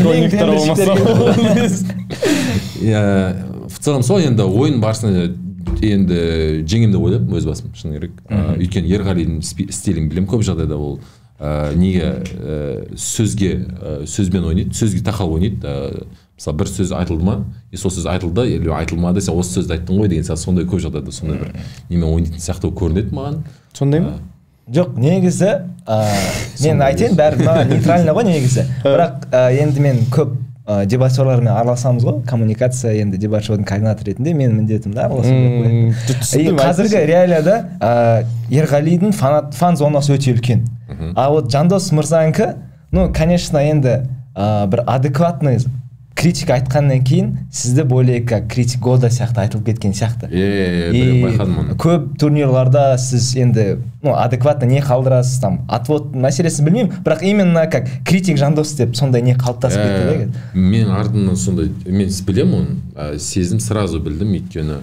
S2: в целом сол, енді ойын барысында енді жеңемді ойлап өз басым, шын керек. Өйткені Ерғалидің стилін білем, көп жағдайда ол неге сөзбен ойнайды, сөзге тақал ойнайды. Мысалы бір сөз айтылды ма, сол сөз айтылды, или айтылмады, сен осы сөзді айттың ғой деген сияқты, сондай көп жағдайда сондай бір немен ойнайтын сияқты көрінеді маған.
S3: Сондай ма?
S1: Жоқ, негізі мен айтайын, бәрі маған нейтрально ғой негізі. Бірақ енді мен көп дебатерлармен араласамыз ғой, коммуникация енді дебатшылардың координатор ретінде менің міндетім да араласу деп қояйын. Қазіргі реалияда Ерғалидің фан зонасы өте үлкен. А вот Жандос мырзанікі, ну, конечно, енді бір адекватный критика айтқаннан кейін сізді более как критик года сияқты айтылып кеткен сияқты.
S2: Байқадым.
S1: Көп турнирларда сіз енді адекватно не қалдырасыз, там отвод мәселесін білмеймін, бірақ именно как критик Жандос деп сондай не қалыптасып кетті.
S2: Мен артынан сондай, мен білемін оны, сезім сразу білдім, өйткені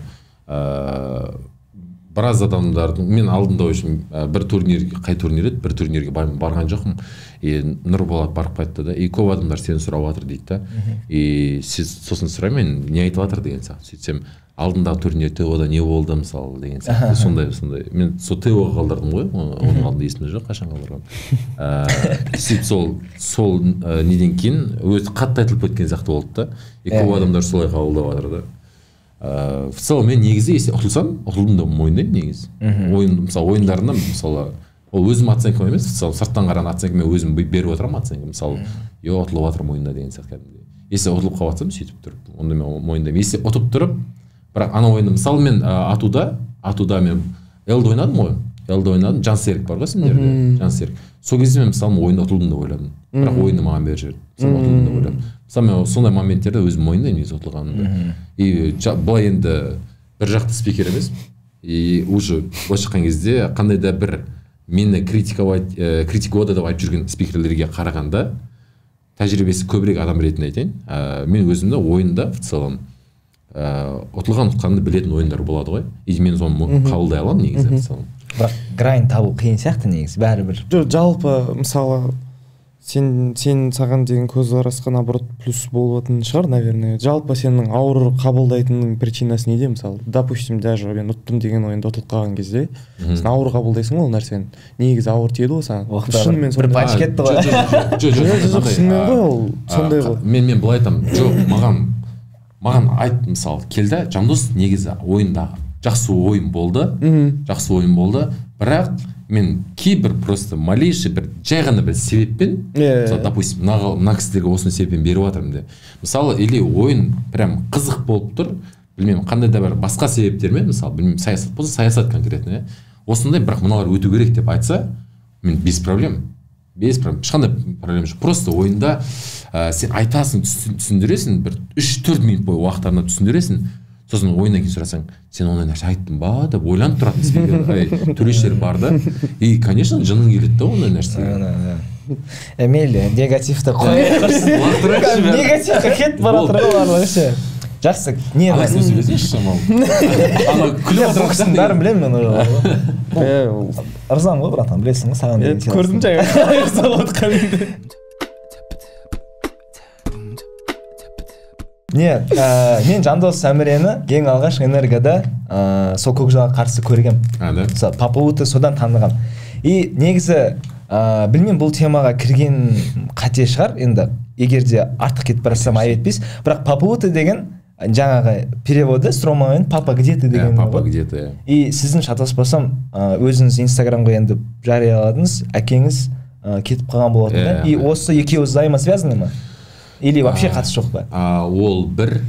S2: біраз адамдардың, мен алдында үшін бір турнирге, қай турнир еді, бір турнирге барған жоқпын. Нұрболат барып қайтты да, көп адамдар сені сұрап жатыр дейді да. Сосын сұраймын, не айтып жатыр деген сияқты. Сөйтсем, алдындағы турнир ТО-да не болды мысалы деген сияқты. Сондай. Мен сол ТО-ға қалдырдым ғой, оның алдында есімде жоқ, қашан қалдырғанмын. Сөйтіп сол неден кейін өзі қатты айтылып кеткен сияқты болды да. Көп адамдар солай қабылдап жатыр да. В целом мен негізі ұтылсам, ұтылдым да мойындаймын негізі. Мысалы ойындарында мысалы ол өзім оценкам емес, мысалы сырттан қараған оценкамен өзім беріп отырамын оценка, мысалы ұтылып жатырмын ойында деген сияқты кәдімгідей. Если ұтылып қалып жатсам сөйтіп тұрып онда мен мойындаймын. Если ұтып тұрып бірақ ана ойында мысалы мен атуда мен элді ойнадым ғой, Жансерік бар ғой сендерде, Жансерік. Сол кезде мен мысалы ойында ұтылдым деп ойладым, бірақ ойынды маған беріп жіберді, мысалы ұтылдым деп ойладым. Мысалы мен сондай моменттерде өзім мойындаймын негізі ұтылғанымды. И былай енді бір жақты спикер емес, и уже былай шыққан кезде қандай да бір мені критиковать деп айтып жүрген спикерлерге қарағанда тәжірибесі көбірек адам ретінде айтайын, мен өзімді ойында в целом ұтылғанды білетін ойындар болады ғой, и мен соны қабылдай аламын негізі в целом.
S1: Бірақ грайн табу қиын сияқты негізі бәрібір.
S3: Жалпы мысалы сен саған деген көзқарасқа наоборот плюс болатын шығар, наверное. Жалпы сенің ауыр қабылдайтының причинасы неде мысалы? Допустим, даже мен ұттым деген ойында ұтылып қалған кезде сен ауыр қабылдайсың ғой ол нәрсені. Негізі ауыр тиеді ғой саған. Шынымен
S1: бір патч кетті ғой.
S3: Жоқ, шынымен ғой ол сондай ғой.
S2: Мен былай айтамын, жоқ, маған айт мысалы келді, Жандос негізі ойында жақсы ойын болды, бірақ мен кейбір просто малейший бір жай ғана бір себеппен, допустим, мына кісілерге осыны себеппен беріп жатырмын де. Мысалы, или ойын прям қызық болып тұр, білмеймін, қандай да бір басқа себептермен, мысалы, білмеймін, саясат болса, саясат конкретно, осындай, бірақ мыналар өту керек деп айтса, мен без проблем, ешқандай проблем жоқ. Просто ойында сен айтасың, түсіндіресің, бір 3-4 минут бойы уақыттарына түсіндіресің, сосын ойыннан кейін сұрасаң, сен ондай нәрсе айттың ба деп ойланып тұратын спикер, төрешілер бар да. И, конечно, жының келеді да ондай нәрсе.
S1: Мейлі, негативті қойып тұрсын. Негативті кетіп бара тұрған ше. Жақсы, не бар?
S2: Алайсың сөйлесеңші шамалы. Ана күліп отырсың
S1: бәрін білемін мен уже. Ырзам ғой, братан, білесің ғой, саған деген.
S3: Көрдім жаңа ырза отқаныңды.
S1: Мен Жандос Әмірені ең алғаш энергияда сол көкжалға қарсы көргем. Папауты содан таныған. И негізі білмеймін, бұл темаға кірген қате шығар, енді егерде артық кетіп барсам айып етпейсіз, бірақ Папауты деген жаңағы переводы стромамен папа где ты деген.
S2: Папа где ты.
S1: И сіздің шатаспасам өзіңіз инстаграмға енді жарияладыңыз, әкеңіз кетіп қалған болатын да. И осы екеуі взаимосвязаны ма? Или вообще қатысы жоқ па?
S2: Ол бір,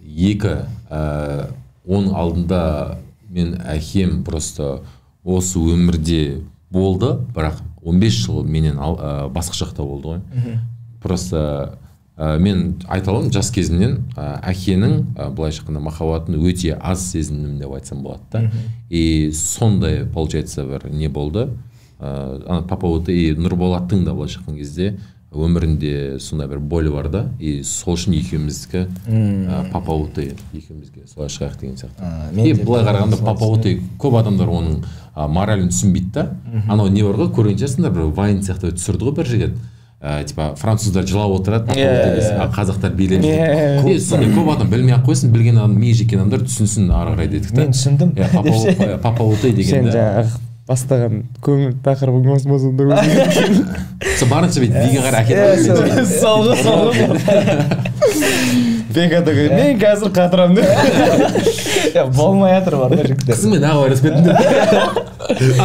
S2: екі, оның алдында мен әкем просто осы өмірде болды, бірақ 15 жыл менен басқа жақта болды ғой. Просто мен айта аламын, жас кезімнен әкенің былайша айтқанда махаббатын өте аз сезіндім деп айтсам болады да. И сондай, получается, бір не болды. Папауты и Нұрболаттың да былайша айтқан кезде өмірінде сондай бір боль бар да, и сол үшін екеуміздікі Папауты екеумізге солай шығайық деген сияқты. И былай қарағанда Папауты көп адамдар оның моралін түсінбейді да. Анау не бар ғой, көрген шығарсыңдар, бір вайн сияқты түсірді ғой бір жігіт. Типа француздар жылап отырады, қазақтар билеп. И сондай көп адам білмей ақ қойсын, білген адам, миы жеккен адамдар түсінсін ары қарай дедік та.
S1: Мен түсіндім.
S2: Папауты деген да.
S3: Бастаған көңіл тақырыбың мазмазында өзің.
S2: Сол барынша бейді биге қарай әкетіп.
S3: Салғы. Бекатығы, мен қазір қатырам деп.
S1: Болмай атыр бар да жігіттер.
S2: Қызымен ағы байраспеттім.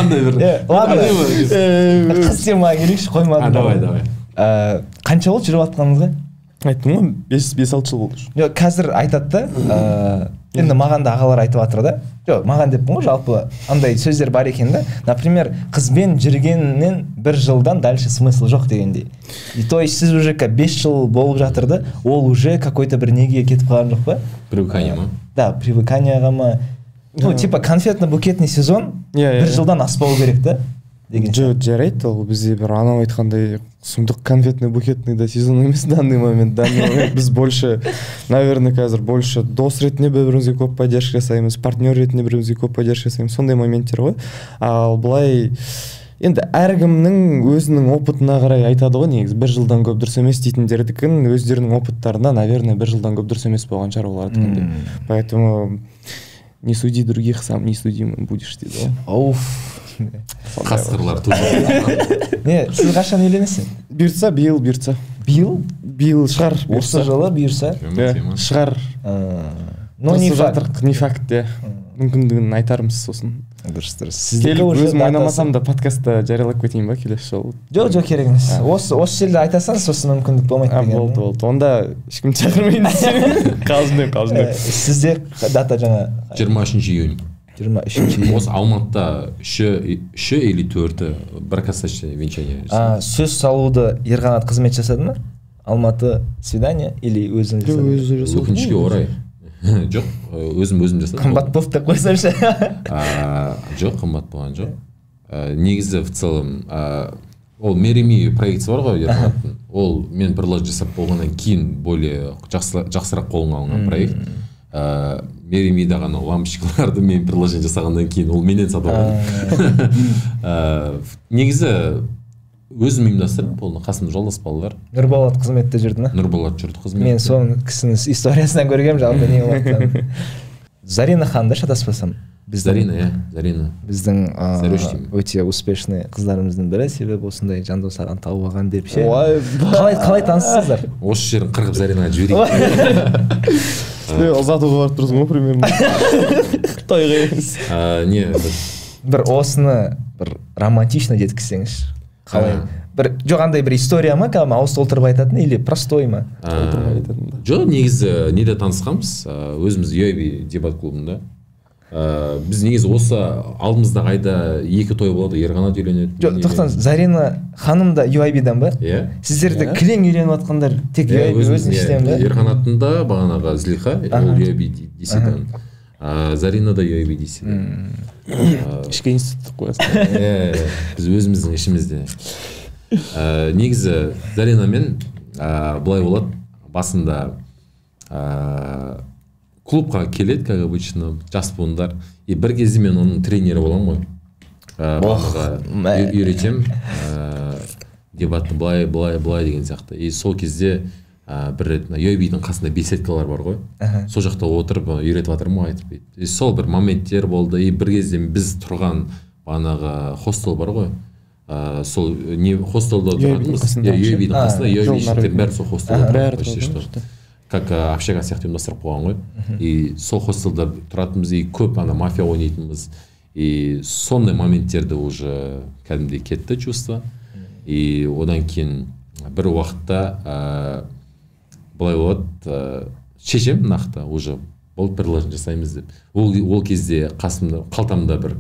S2: Андай бір.
S1: Ладно, қыз темаға келейікші, қоймадым.
S2: Давай.
S1: Қанша болды жүріп атқаныңызға?
S3: Айттым ғой, 5-6 жыл болды.
S1: Қазір айтады да, енді маған да ағалар айтып жатыр да. Жоқ, маған деппін ғой, жалпы андай сөздер бар екен да. Например, қызбен жүргеннен 1 жылдан дальше смысл жоқ дегендей. И то есть сіз уже 5 жыл болып жатырды, ол уже какой-то бір неге кетіп қалған жоқ па?
S2: Привыкание ма?
S1: Да, привыканияға ма. Ну, типа конфетно-букетный сезон 1 жылдан аспау керек да.
S3: Жоқ, жарайды, ол бізде бір анау айтқандай сұмдық конфетный-букетный да сезон емес данный момент. Біз больше, наверное, қазір больше дос ретінде бір-бірімізге көп поддержка жасаймыз, партнер ретінде бір-бірімізге көп поддержка жасаймыз, сондай моменттер ғой. Ал былай енді әркімнің өзінің опытына қарай айтады ғой, негізі 1 жылдан көп дұрыс емес дейтіндердікін өздерінің опыттарында, наверное, 1 жылдан көп дұрыс емес болған шығар олардікінде. Поэтому не суди других, сам не судимым будешь дейді ғой.
S2: Қасқырлар туды.
S1: Не, сіз қашан үйленесің?
S3: Бұйыртса, бұйыртса. Биыл шығар.
S1: Осы жылы бұйырса?
S3: Шығар.
S1: Но не факт.
S3: Не факт, мүмкіндігін айтармыз сосын.
S1: Дұрыс.
S3: келіп өзім ойнамасам да подкастта жариялап кетейін ба келесі жолы?
S1: Жоқ керек емес. Осы жерде айтасаң сосын мүмкіндік болмайды деген.
S3: Болды. Онда ешкім шақырмайын десең. Қалжыңдаймын.
S1: Сізде дата жаңа
S2: 23 июнь.
S1: 23 июнь.
S2: Осы Алматыда 3 или 4 бракосочетание венчание.
S1: Сөз салуды Ерқанат қызмет жасады ма? Алматы свидание или өзің жасады?
S2: Өкінішке орай. Жоқ, өзім жасадым.
S1: Қымбат болып та қойсаңшы.
S2: Жоқ, қымбат болған жоқ. Негізі в целом ол Мереми проектісі бар ғой Ерқанаттың. Ол мен предложение жасап болғаннан кейін более жақсырақ қолыңа алынған проект. Меремида ғана лампочкаларды мен предложение жасағаннан кейін ол менен сатып алған. Негізі өзім ұйымдастырдым, бұл қасымда жолдас балалар.
S1: Нұрболат қызметте жүрді ме?
S2: Нұрболат жүрді қызметте.
S1: Мен соның кісінің историясынан көргем, жалпы не болады. Зарина ханды шатаспасам.
S2: Зарина.
S1: Біздің өте успешный қыздарымыздың бірі, себебі осындай жандос ағаны тауып алған деп ше. Қалай таныстыңыздар?
S2: Осы жерін қырғып Заринаға жіберейік.
S3: Ұзатуға барып тұрсың ғой примерно. Тойға емес.
S2: Не?
S3: Бір
S1: осыны бір романтично жеткізсеңізші. Қалай? Жоқ андай бір история ма, кәдімгі ауыз толтырып айтатын или простой ма?
S2: Жоқ, негізі неде танысқанбыз, өзіміз UIB дебат клубында. Біз негізі осы алдымыздағы айда 2 той болады, Ерқанат үйленеді.
S1: Жоқ, тоқтаңыз, Зарина ханым да UIB-дан ба?
S2: Иә.
S1: Сіздерді кілең үйленіп жатқандар тек UIB өзінің іштен ба?
S2: Ерқанаттың да бағанағы Злиха, ол UIB деседан. Зарина да UIB деседан.
S3: Ішкі институттық қоясың.
S2: Біз өзіміздің ішімізде. Негізі Заринамен былай болады, басында клубқа келеді, как обычно, жас буындар. И бір кезде мен оның тренері болам ғой. Үйретем, дебатты былай деген сияқты. И сол кезде бір рет UIB-дің қасында беседкалар бар ғой. Сол жақта отырып үйретіп жатырмын ғой айтып. И сол бір моменттер болды. И бір кезде біз тұрған бағанағы хостел бар ғой. Сол хостелда тұратынбыз. UIB-дің қасында UIB-шілердің бәрі сол хостелда тұрады. Как общага сияқты ұйымдастырып қойған ғой. И сол хостелда тұратынбыз, и көп мафия ойнайтынбыз. И сондай моменттерді уже кәдімгідей кетті чувство. И одан кейін бір уақытта былай болады, шешем нақты уже болып предложение жасаймыз деп. Ол кезде қалтамда бір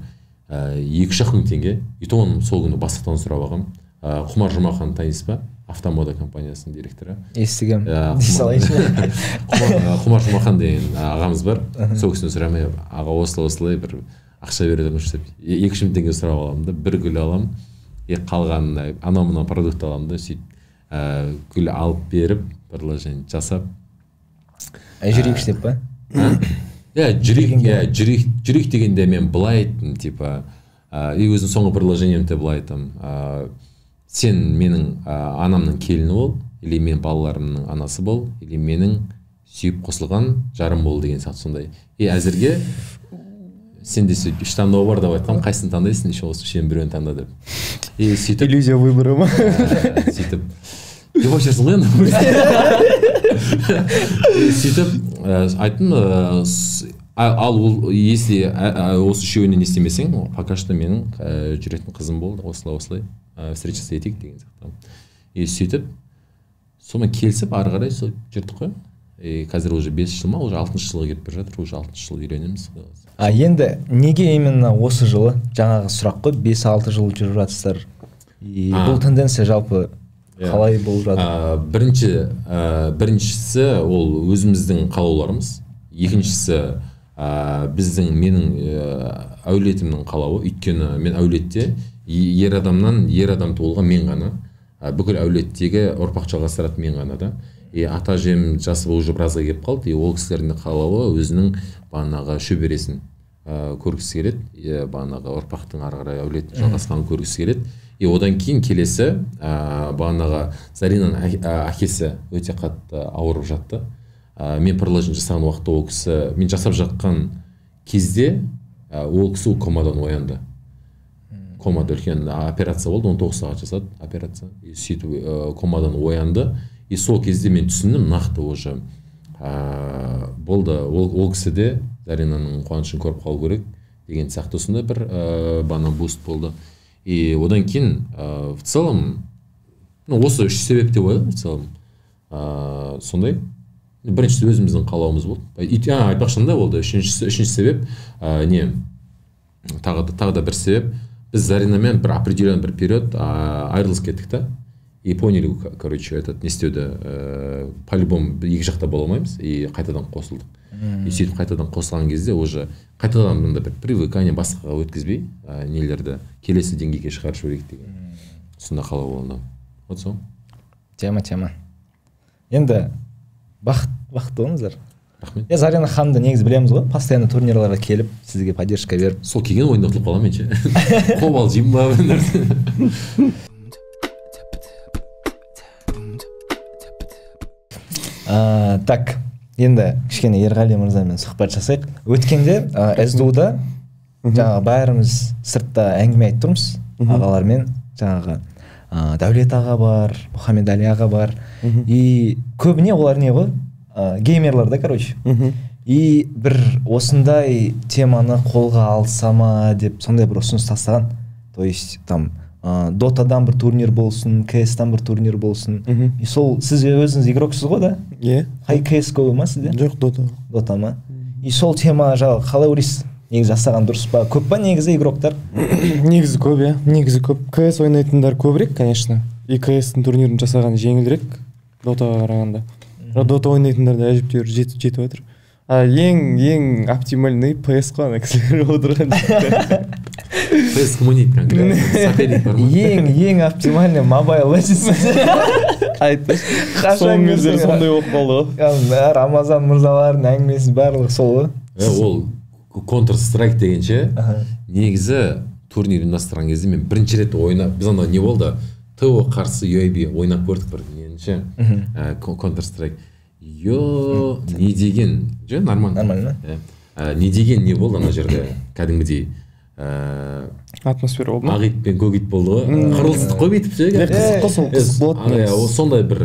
S2: 2-3 мың теңге. И то оны сол күні бастықтан сұрап алғам. Құмар Жұмахан танисыз ба? Автомода компаниясының директоры.
S1: Естігем.
S2: Құмар Жұмахан деген ағамыз бар. Сол кісіден сұрамай, аға осылай бір ақша бере тұрыңызшы деп 2-3 мың теңге сұрап аламын да, бір гүл аламын. Қалған анау-мынау продукт аламын да, сөйтіп гүл алып беріп, предложение жасап.
S1: Жүрейікші деп па?
S2: Жүрейік дегенде мен былай айттым, типа, и өзім соңғы предложениемде былай айтам. Сен менің анамның келіні бол, или мен балаларымның анасы бол, или менің сүйіп қосылған жарым бол деген сияқты сондай. И әзірге сенде сөйтіп 3 таңдау бар деп айтқам, қайсысын таңдайсың, еще осы үшеуін біреуін таңда деп. И сөйтіп
S3: иллюзия выбора ма?
S2: Сөйтіп деп ашырсың ғой енді. Сөйтіп айттым, ал если осы үшеуінен не істемесең, пока что менің жүретін қызым болды, осылай встречасы етейік деген сияқты. И сөйтіп сонымен келісіп ары қарай сол жүрдік қой. Қазір уже 5 жыл ма, уже 6-шы жылға кетіп бара жатыр, уже 6-шы жыл үйренеміз.
S1: Енді неге именно осы жылы жаңағы сұрақ қой, 5-6 жыл жүріп жатсыздар? Бұл тенденция жалпы қалай болып жатыр?
S2: Біріншісі ол өзіміздің қалауларымыз, екіншісі менің әулетімнің қалауы. Өйткені мен әулетте ер адам туылған мен ғана, бүкіл әулеттегі ұрпақ жалғастыратын мен ғана да. Ата әжем жасы уже біразға келіп қалды, ол кісілердің қалауы өзінің бағанағы шөбересін көргісі келеді, бағанағы ұрпақтың ары қарай әулеттің жалғасқанын көргісі келеді. Одан кейін келесі бағанағы Заринаның әкесі өте қатты ауырып жатты. Мен предложение жасаған уақытта ол кісі, мен жасап жатқан кезде ол кісі комадан оянды. Комада үлкен операция болды, 19 сағат жасады операция. Сөйтіп комадан оянды. И сол кезде мен түсіндім, нақты уже болды. Ол кісі де Заринаның қуанышын көріп қалу керек. деген сияқты сондай бір бана буст болды. И одан кейін в целом осы үш себеп деп ойлаймын в целом. Сондай біріншісі өзіміздің қалауымыз болды. Айтпақшы да болды. Үшінші себеп тағы да бір себеп. Біз Заринамен бір определенный бір период айырылысып кеттік та. И поняли, короче, не істеуді по-любому екі жақта бола алмаймыз. И қайтадан қосылдық. И сөйтіп қайтадан қосылған кезде уже қайтадан мында бір привыкание басқаға өткізбей нелерді келесі деңгейге шығарып жіберейік деген. Сонда қалау болды. Вот сол.
S1: Тема. Енді бақытты болыңыздар.
S2: Рахмет.
S1: Зарина ханымды негізі білеміз ғой, постоянно турнирларға келіп, сізге поддержка беріп.
S2: Сол келген ойында ұтылып қалам мен ше. Қобал жеймін ба бір нәрсе.
S1: Так, енді кішкене Ерғали мырзамен сұхбат жасайық. Өткенде СДУ-да жаңағы бәріміз сыртта әңгіме айтып тұрмыз ағалармен. Жаңағы Дәулет аға бар, Мұхаммед-Али аға бар. И көбіне олар не ғой? Геймерлар да, короче. И бір осындай теманы қолға алса ма деп сондай бір ұсыныс тастаған. То есть там Дотадан бір турнир болсын, CS-тан бір турнир болсын. И сол сіз өзіңіз игроксыз ғой да?
S3: Иә.
S1: Қай CS көбі ма сізде?
S3: Жоқ,
S1: Дота ма? И сол тема жағы қалай ойлайсыз? Негізі жасаған дұрыс па? Көп па негізі игроктар?
S3: Негізі көп, иә. Негізі көп. CS ойнайтындар көбірек, конечно. И CS-тің турнирін жасаған жеңілірек Дотаға қарағанда. Дота ойнайтындар да әжептәуір жетіп жатыр. Ең оптимальный PS қой ана кісілер отырған.
S2: PS кім ойнайды конкретно? Соперник бар ма?
S1: Ең оптимальный Mobile Legends.
S3: Айтпашы. Соңғы кездері сондай болып қалды ғой.
S1: Рамазан мырзалардың әңгімесі барлығы сол ғой.
S2: Ол Counter Strike дегенше негізі турнир ұйымдастырған кезде мен бірінші рет ойнап, біз анда не болды? ТО қарсы UAB ойнап көрдік бір ненше. Counter Strike. Не деген, нормально. Не деген не болды ана жерде кәдімгідей
S3: атмосфера болды ма?
S2: Ақ ит пен көк ит болды ғой. Қырылыстық қой бүйтіп ше.
S3: Қызық болады.
S2: Сондай бір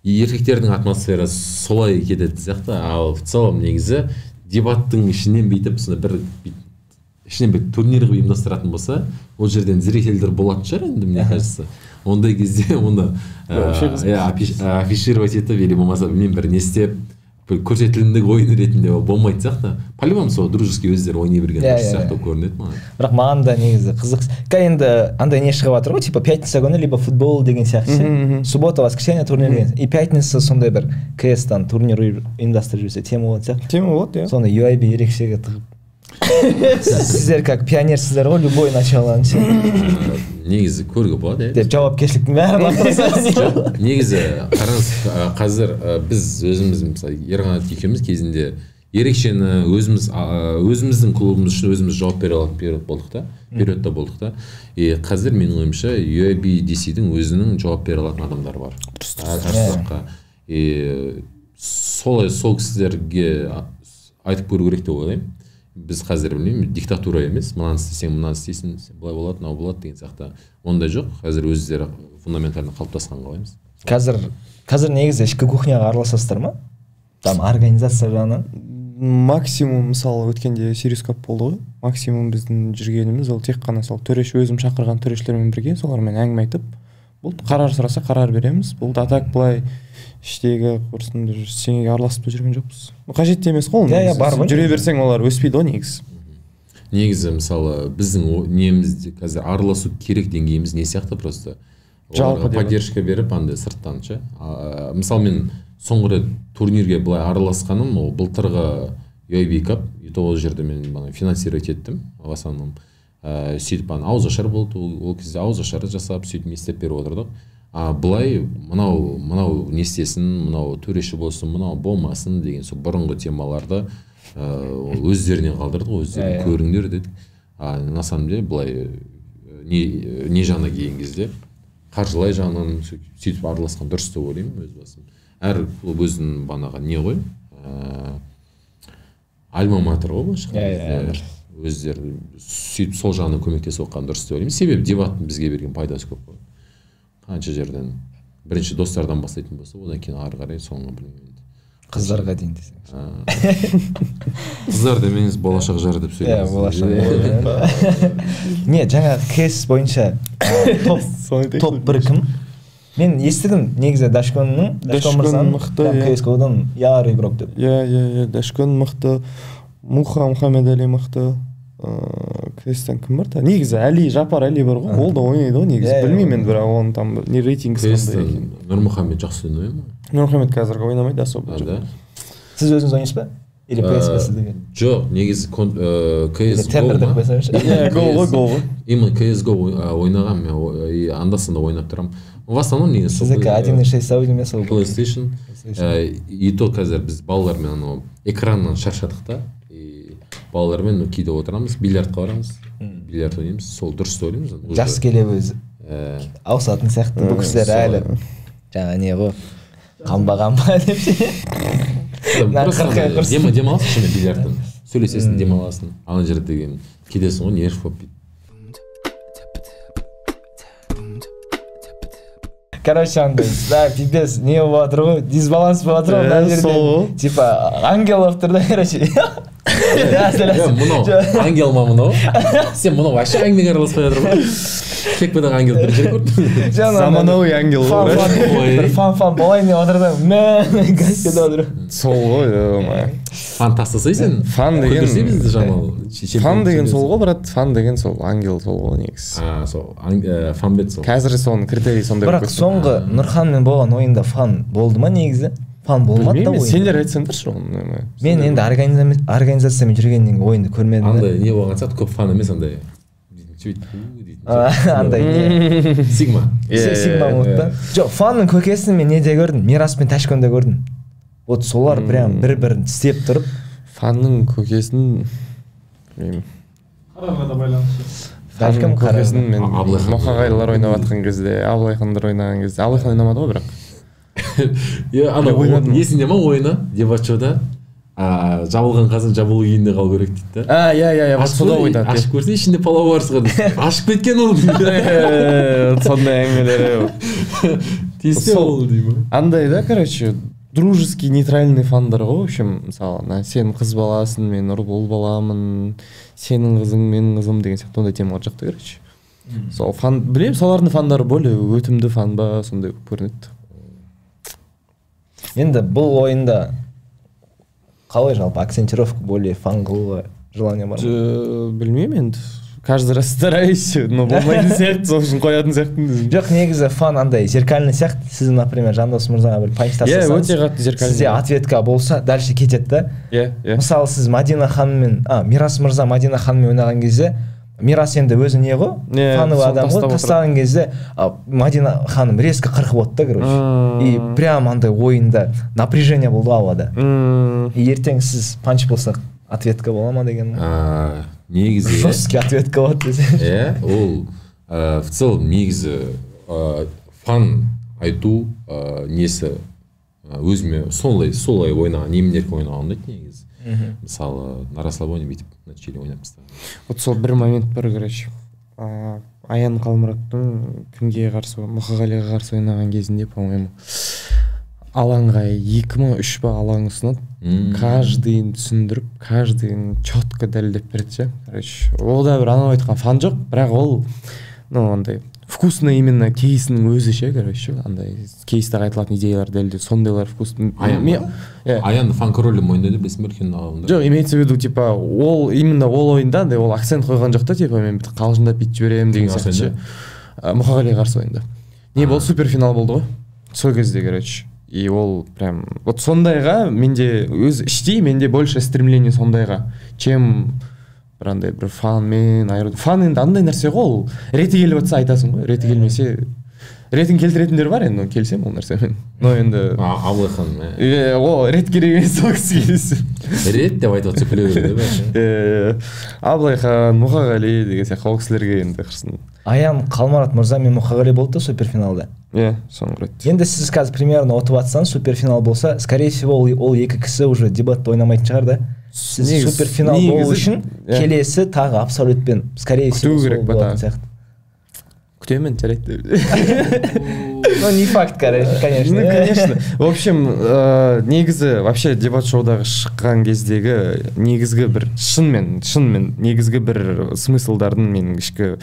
S2: еркектердің атмосферасы солай кететін сияқты. Ал в целом негізі дебаттың ішінен бүйтіп бір ішінен бір турнир қылып ұйымдастыратын болса, ол жерден зрительдер болатын шығар енді, мне кажется. Ондай кезде онда афишировать етіп или болмаса білмеймін бір не істеп көрсетілімдік ойын ретінде болмайды сияқты. По-любому сол дружеский өздері ойнай берген дұрыс сияқты көрінеді маған.
S1: Бірақ маған да негізі қызық. Енді андай не шығып жатыр ғой, типа пятница күні либо футбол деген сияқты. Суббота, воскресенье турнир деген. И пятница сондай бір CS-тан турнир ұйымдастырып жүрсе тема болады сияқты.
S3: Тема болады, иә.
S1: Соны UIB ерекшеге тығып. Сіздер как пионерсіздер ғой, любой началаны.
S2: Негізі көруге болады,
S1: деп жауапкершіліктің бәрін ақтырса.
S2: Негізі қараңыз, қазір біз өзіміз мысалы Ерғанат екеуміз кезінде ерекшені өзіміздің клубымыз үшін өзіміз жауап бере алатын периодта болдық та. И қазір менің ойымша UIBDC-дің өзінің жауап бере алатын адамдары бар. Әр сұраққа. И сол кісілерге айтып көру керек деп ойлаймын. Біз қазір білмеймін, диктатура емес, мынаны істесең, мынаны істейсің, былай болады, мынау болады деген сияқты. Ондай жоқ. Қазір өздері фундаментально қалыптасқан қалаймыз.
S1: Қазір негізі ішкі кухняға араласасыздар ма? Там организация жағынан.
S3: Максимум мысалы өткенде Serious Cup болды ғой. Максимум біздің жүргеніміз ол тек қана сол төреші өзім шақырған төрешілермен бірге солармен әңгіме айтып, болды қарар сұраса қарар береміз. Болды атак былай іштегі құрсында сеңеге араласып та жүрген жоқпыз. Қажет емес қой. Жүре берсең олар өспейді ғой негізі.
S2: Негізі мысалы біздің немізде қазір араласу керек деңгейіміз не сияқты просто. Оларға поддержка беріп андай сырттан ше. Мысалы мен соңғы рет турнирге былай араласқаным ол былтырғы UIB Cup. И то ол жерде мен финансировать еттім в основном. Сөйтіп ауызашар болды, ол кезде ауызашар жасап сөйтіп не істеп беріп отырдық. Былай мынау не істесін, мынау төреші болсын, мынау болмасын деген сол бұрынғы темаларды өздеріне қалдырдық, өздеріне көріңдер дедік. На самом деле былай не жағына келген кезде қаржылай жағынан сөйтіп араласқан дұрыс деп ойлаймын өз басым. Әр клуб өзінің банаға не ғой? Альма-матер ғой былайша. Өздері сөйтіп сол жағынан көмектесіп оққан дұрыс деп ойлаймын. Себебі дебаттың бізге берген пайдасы көп қой. Қанша жерден бірінші достардан бастайтын болса, одан кейін ары қарай соңғы білмеймін.
S1: Қыздарға дейін десең.
S2: Қыздар демеңіз, болашақ жар деп сөйлейміз.
S1: Болашақ. Не, жаңа КС бойынша топ 1 кім? Мен естідім негізі Дашкон мырзаның CSGO-дан яры игрок деп.
S3: Иә, Дашкон мықты, Мұхаммед Али мықты. КС-тен кім бар та? Негізі Али, Жапар Али бар ғой, ол да ойнайды ғой негізі. Білмеймін мен, бірақ оның там не рейтингісі қандай екен.
S2: Нұрмұхаммед жақсы ойнайды ма?
S3: Нұрмұхаммед қазіргі ойнамайды особо.
S1: Сіз өзіңіз ойнайсыз ба? Или PS ба сізде?
S2: Жоқ, негізі CSGO
S1: деп қойсаңызшы.
S3: Гол ғой.
S2: Именно CSGO ойнаған, мен анда-санда ойнап тұрамын. В основном негізі
S1: сіздікі 1.6 аудио емес ол.
S2: PlayStation. И то қазір біз балалармен экраннан шаршадық та. Балалармен кейде отырамыз, бильярдқа барамыз, бильярд ойнаймыз, сол дұрыс ойлаймыз.
S1: Жас келе өзі ауысатын сияқты, бұл кісілер әлі жаңа не ғой, қанба деп ше.
S2: Демаласың шыны бильярдтан, сөйлесесің, демаласың, ана жерде деген кедесің ғой, нерв болып бейді.
S1: Короче, андай, да, пипец, не болып жатыр ғой, дисбаланс болып жатыр ғой, мына жерде, типа, ангелов тұрда, короче.
S2: Мынау, ангел ма мынау? Сен мынау вообще ангелге араласпай жатыр ғой. Кекпедағы ангел бір жер көрді.
S3: Заманауи ангел ғой.
S1: Бір фан болайын деп жатыр да, мә, газ кетіп жатыр.
S3: Сол ғой,
S2: фан тастасай сен.
S3: Фан деген
S2: бізді жамал.
S3: Фан деген сол ғой, брат, фан деген сол ангел сол ғой негізі.
S2: Сол, фан бет сол.
S3: Қазір соның критерий сондай.
S1: Бірақ соңғы Нұрханмен болған ойында фан болды ма негізі? Фан болмады да ойын.
S3: Сендер айтсаңдаршы оны.
S1: Мен енді организациямен жүргеннен кейін ойынды көрмедім.
S2: Андай не болған сияқты, көп фан емес андай.
S1: Андай не?
S2: Сигма.
S1: Сигма болды да. Жоқ, фанның көкесін мен неде көрдім? Мирас пен Ташконда көрдім. Вот солар прям бір-бірін тістеп тұрып.
S3: Фанның көкесін білмеймін.
S4: Қарарға да байланысты.
S3: Фанның көкесін мен Мұқағайлар ойнап жатқан кезде, Абылайхандар ойнаған кезде. Абылайхан ойнамады ғой бірақ.
S2: Есінде ма ойына дебатшода жабылған қазан жабулы күйінде қалу керек дейді да.
S3: Иә, сода ойнады.
S2: Ашып көрсе ішінде палау бар сығыр. Ашып кеткен ол.
S3: Сондай әңгімелері.
S2: Тиісте ол деймін.
S3: Андай да, короче, дружеский нейтральный фандар ғой, в общем, мысалы, сен қыз баласың, мен ұл баламын, сенің қызың, менің қызым деген сияқты ондай темалар жақты, короче. Сол фан, білемін, солардың фандары более өтімді фан ба, сондай көрінеді.
S1: Енді бұл ойында қалай жалпы акцентировка более фан қылуға желание бар ма?
S3: Білмеймін енді. Каждый раз стараюсь, но болмайтын сияқты, сол үшін қоятын сияқты.
S1: Жоқ, негізі фан андай зеркальный сияқты. Сіз, например, Жандос мырзаға бір панч тастасаңыз,
S3: өте қатты зеркальный.
S1: Сізде ответка болса, дальше кетеді да. Мысалы, сіз Мадина ханыммен, Мирас мырза Мадина ханыммен ойнаған кезде, Мирас енді өзі не ғой, фаны адам ғой, тастаған кезде Мадина ханым резко қырқып отты, короче. И прям андай ойында напряжение болды ауада. И ертең сіз панч болса, ответка бола ма деген?
S2: Негізі
S1: жесткий ответка болады десе.
S2: Ол в целом негізі фан айту несі өзіме солай ойнаған, емін-еркін ойнаған ұнайды негізі. Мысалы, на расслабоне бүйтіп начали ойнап бастаған.
S3: Вот сол бір момент бар, короче. Аян Қалмұраттың кімге қарсы, Мұқағалиға қарсы ойнаған кезінде, по-моему, алаңға 2 ма 3 ба алаң ұсынады. Каждыйын түсіндіріп, каждыйын четко дәлдеп берді, короче. Ол да бір анау айтқан фан жоқ, бірақ ол, андай вкусно именно кейсінің өзі ше, короче, андай кейстағы айтылатын идеялар дәлде, сондайлар вкусно.
S2: Аянды фан королі мойындайды, білесің бе үлкен алғанда?
S3: Жоқ, имеется в виду, типа, ол именно ол ойында, ол акцент қойған жоқ та, типа, мен қалжыңдап бүйтіп жіберемін деген сияқты ше. Мұқағалиға қарсы ойында. Не бол суперфинал болды ғой, сол кезде, короче. И ол прям, вот сондайға менде өз іштей, менде больше стремление сондайға, чем бір андай бір фанмен айыру. Фан енді андай нәрсе ғой, ол реті келіп жатса айтасың ғой, реті келмесе ретін келтіретіндер бар енді, келсем ол нәрсемен. Но енді
S2: Абылайхан
S3: о, рет керек емес сол кісі келесі.
S2: Рет деп айтып отса күле береді.
S3: Абылайхан, Мұқағали деген сияқты ол кісілерге енді қырсын.
S1: Аян Қалмұрат мырза мен Мұқағали болды да суперфиналда.
S3: Соңғы рет.
S1: Енді сіз қазір примерно ұтып жатсаңыз, суперфинал болса, скорее всего ол екі кісі уже дебатты ойнамайтын шығар да. Сіз суперфинал болу үшін келесі тағы абсолютпен скорее всего
S3: күту керек
S1: болатын сияқты.
S3: Күтемін, жарайды.
S1: Ну, не факт, конечно.
S3: Ну, конечно. В общем, негізі вообще дебат шоудағы шыққан кездегі негізгі бір шынымен негізгі бір смыслдардың менің ішкі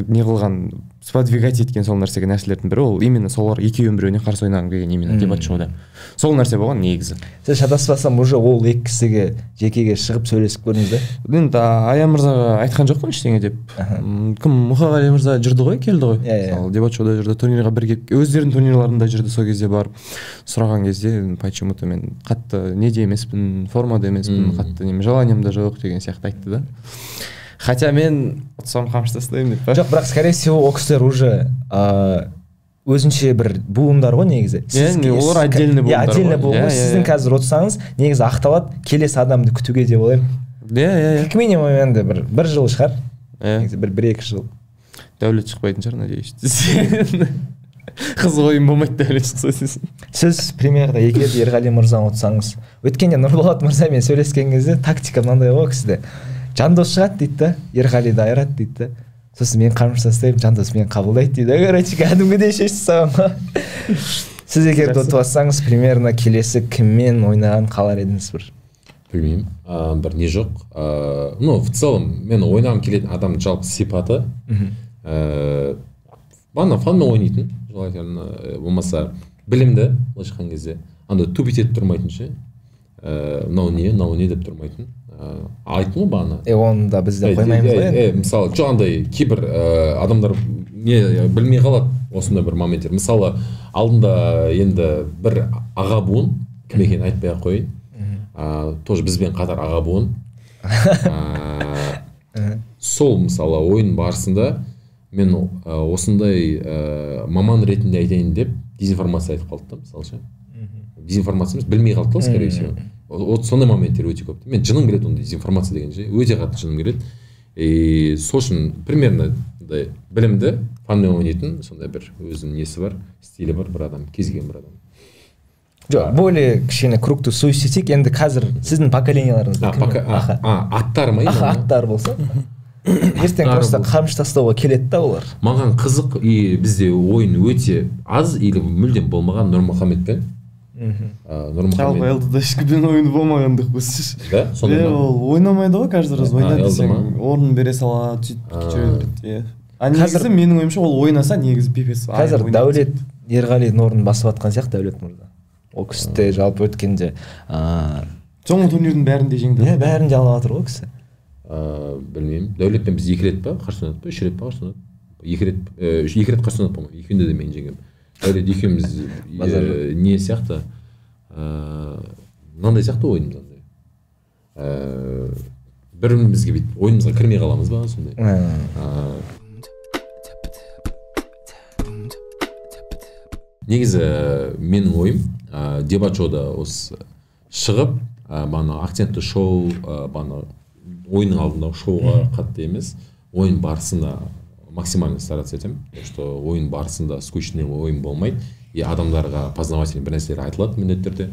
S3: не қылған сподвигать еткен сол нәрселердің бірі ол именно солар екеуін біреуіне қарсы ойнағым келген именно дебат шоуда сол нәрсе болған негізі.
S1: Сіз шатаспасам уже ол екі кісіге жекеге шығып сөйлесіп көрдіңіз бе?
S3: Енді Аян мырзаға айтқан жоқпын ештеңе деп. Кім Мұқағали мырза жүрді ғой, келді ғой. Мысалы дебат шоуда жүрді, турнирға бірге өздерінің турнирларында жүрді, сол кезде барып сұраған кезде почему-то мен қатты неде емеспін, формада емеспін, қатты неме желанием да жоқ деген сияқты айтты да. Хотя мен ұтсам қамшы тастаймын деп.
S1: Жоқ, бірақ скорее всего ол кісілер уже өзінше бір буындар ғой негізі.
S3: Олар отдельный буындар.
S1: Отдельный буын. Сіздің қазір ұтсаңыз, негізі ақталады, келесі адамды күтуге деп ойлаймын. Как минимум енді бір жыл шығар. Негізі бір-екі жыл.
S3: Дәулет шықпайтын шығар, надеюсь. Қыз ойын болмайды дәулет шықса.
S1: Сіз премьерда егер Ерғали мырзаны ұтсаңыз, өткенде Нұрболат мырзамен сөйлескен кезде тактика мынандай ғой кісіде. Жандос шығады дейді да, Ерғалиді айырады дейді да. Сосын мен қамшы тастаймын, Жандос мені қабылдайды дейді. Короче, кәдімгідей шешті саған. Сіз егер ұтып алсаңыз, примерно келесі кіммен ойнаған қалар едіңіз бір?
S2: Білмеймін, бір не жоқ. Ну, в целом, мен ойнағым келетін адам жалпы сипаты. Бана фанмен ойнайтын, болмаса білімді, былайша айтқан кезде. Анда тупить етіп тұрмайтын ше. Мынау не деп тұрмайтын. Айттым ғой бағана.
S1: Оны да біз де қоймаймыз ғой.
S2: Мысалы, андай кейбір адамдар білмей қалады осындай бір моменттер. Мысалы, алдында енді бір аға буын, кім екенін айтпай-ақ қойын. Тоже бізбен қатар аға буын. Сол, мысалы, ойын барысында мен осындай маман ретінде айтайын деп дезинформация айтып қалды да, мысалы ше. Дезинформация емес, білмей қалды, скорее всего. Сондай моменттер өте көп. Мен жыным келеді ондай дезинформация деген ше, өте қатты жыным келеді. Сол үшін примерно білімді, фанмен ойнайтын, сондай бір өзінің несі бар, стилі бар бір адам, кез келген бір адам.
S1: Жоқ, более кішкене кругты сөйлесек, енді қазір сіздің поколенияларыңызда кім?
S2: Аттар ма?
S1: Аттар болса. Ертең просто қамшы тастауға келеді да олар.
S2: Маған қызық, бізде ойын өте аз или мүлдем болмаған Нұрмұхамедпен.
S3: Жалпы ЛД-да ешкіммен ойыны болмағандық біз.
S2: Да? Сонда
S3: ол ойнамайды ғой, каждый раз ойнайды десең, орнын бере сала, сөйтіп жүре. А негізі менің ойымша ол ойнаса негізі пипес.
S1: Қазір Дәулет Ерғалидің орнын басып атқан сияқты Дәулет мырза. Ол кісі де жалпы өткенде
S3: соңғы турнирдің бәрінде жеңді.
S1: Бәрінде алып жатыр ғой кісі.
S2: Білмеймін. Дәулетпен біз 2 рет па қарсы ойнадық па, 3 рет па қарсы ойнадық? 2 рет қарсы ойнадық па? Екеуінде де мен жеңгем. Дәулет екеуміз не сияқты, мынандай сияқты ойынымыз андай. Бірімізге бүйтіп ойынымызға кірмей қаламыз ба сондай. Негізі менің ойым дебат шоуда осы шығып, акцентті шоу, ойынның алдындағы шоуға қатты емес, ойын барысында максимально стараться етемін, что ойын барысында скучный ойын болмайды, и адамдарға познавательный бір нәрселер айтылады міндетті түрде,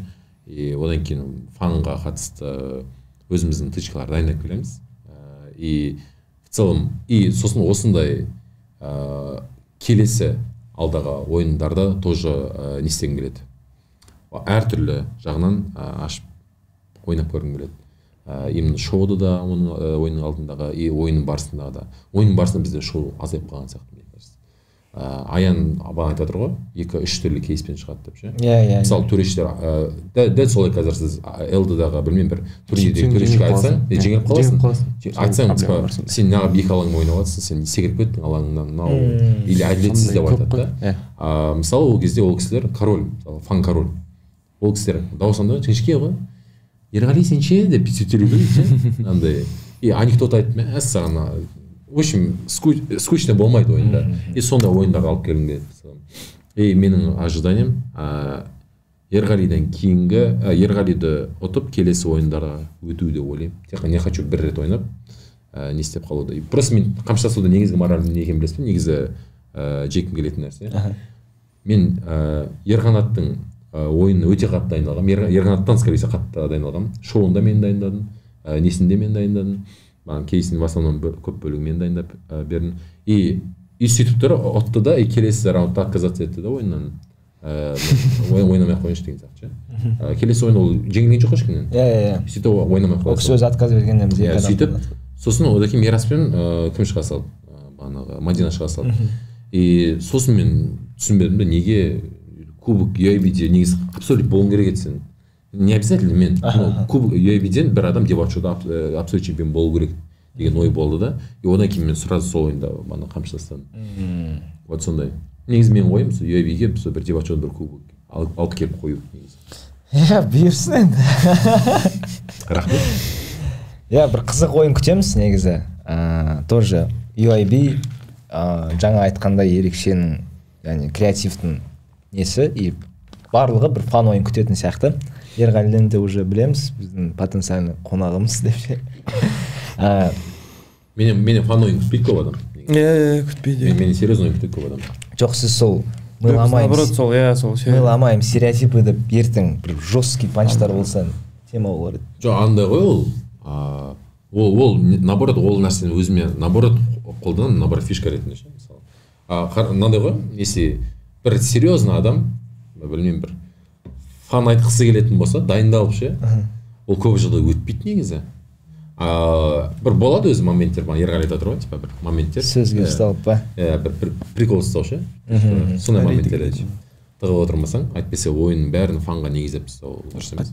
S2: и одан кейін фанға қатысты өзіміздің тычкалар дайындап келеміз, и в целом, и сосын осындай келесі алдағы ойындарда тоже не істегім келеді, әртүрлі жағынан ашып ойнап көргім келеді. Именно шоуды да, оның ойынның алдындағы, и ойынның барысындағы да. Ойынның барысында бізде шоу азайып қалған сияқты, мне кажется. Аян абан айтып отыр ғой, 2-3 түрлі кейспен шығады деп ше. Мысалы, төрешілер, дәл солай қазір сіз ЛД-дағы білмеймін бір турнирдегі төрешіге айтсаң, жеңіліп қаласың. Айтсаң, сен неғып 2 алаң ойнап жатсың, сен секіріп кеттің алаңынан, или әділетсіз деп айтады да. Мысалы, ол кезде ол кісілер король, фан король. Ол кісілер дауысында жіңішке ғой. Ерғали сен ше деп сөйтелуді ше, андай. И анекдот айтып мен, саған, в общем, скучно болмайды ойында. И сондай ойындарға алып келгім келеді. И менің ожиданием Ерғалиден кейінгі, Ерғалиді ұтып келесі ойындарға өту деп ойлаймын. Тек не хочу бір рет ойнап, не істеп қалуды. Просто мен қамшыласуда негізгі моральым не екенін білесің, негізі жеккім келетін нәрсе. Мен Ерқанаттың ойыны өте қатты дайындалғам, Ерқанаттан скорее қатты дайындалғам. Шоуында мен дайындадым, несінде мен дайындадым. Кейсінің в основном көп бөлігі мен дайындап бердім. И и сөйтіп тұр ұтты да и келесі раундта отказаться етті да ойыннан ойнамай ақ қояйыншы деген сияқты ше. Келесі ойын ол жеңілген жоқ ешкімнен.
S1: Иә.
S2: Сөйтіп ойнамай ақ қойды.
S1: Ол кісі өзі отказ бергеннен біз екі адам.
S2: Сөйтіп сосын одан кейін Мираспен кім шыға салды, бағанағы Мадина шыға салды. И сосын мен түсінбедім де неге кубок UAB-де негізі абсолют болуын керек еді сен. Не обязательно мен кубок UAB-ден бір адам дебат-шоуда абсолют чемпион болу керек деген ой болды да. И одан кейін мен сразу сол ойында бағана қамшы тастадым. Вот сондай. Негізі менің ойым сол UAB-ге бір дебат-шоуда бір кубок алып келіп қою негізі.
S1: Иә, бұйырсын енді.
S2: Рахмет.
S1: Иә, бір қызық ойын күтеміз негізі. Тоже UAB жаңа айтқандай ерекшенің, яғни креативтің несі, и барлығы бір фан ойын күтетін сияқты. Ерғалиден де уже білеміз, біздің потенциальный қонағымыз деп ше.
S2: Менен фан ойын күтпейді көп адам.
S3: Күтпейді.
S2: Менен серьезный ойын күтпейді көп адам.
S1: Жоқ, сіз сол мыламаймыз стереотипы деп ертең бір жесткий панчтар болса тема болар еді.
S2: Жоқ, андай ғой ол наоборот ол нәрсені өзіме наоборот қолданамын, наоборот фишка ретінде ше. Мысалы мынандай ғой, если бір серьезный адам, білмеймін, бір фан айтқысы келетін болса дайындалып ше, ол көп жағдай өтпейді негізі. Бір болады өзі моменттер, Ерғали айтып отыр ғой, типа бір моменттер
S1: сөзге ұсталып па?
S2: Бір прикол ұстау ше. Сондай моменттер тығып отырмасаң, әйтпесе ойынның бәрін фанға негіздеп тастау дұрыс емес.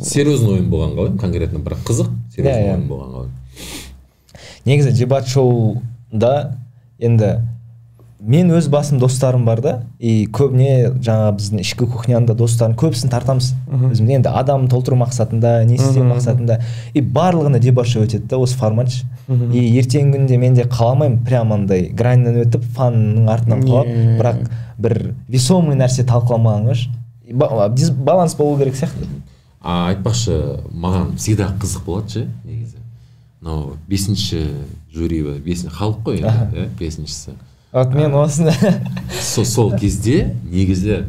S2: Серьезный ойын болған қалай, конкретно бір қызық серьезный ойын болған қалай.
S1: Негізі дебат шоуда енді мен өз басым достарым бар да, и көбіне жаңа біздің ішкі кухняда достарым көбісін тартамыз. Өзімде енді адам толтыру мақсатында, не істеу мақсатында, и барлығына дебат шоу өтеді да, осы формат. И ертеңгі күнде мен де қаламаймын прям андай граньнан өтіп фанның артынан қалап, бірақ бір весомый нәрсе талқыламағанғыш. Баланс болу керек сияқты.
S2: Айтпақшы, маған всегда қызық болады ше, негізі. Но 5-ші жюри, 5-ші халық қой енді, 5-шісі.
S1: Вот мен осында
S2: сол кезде негізі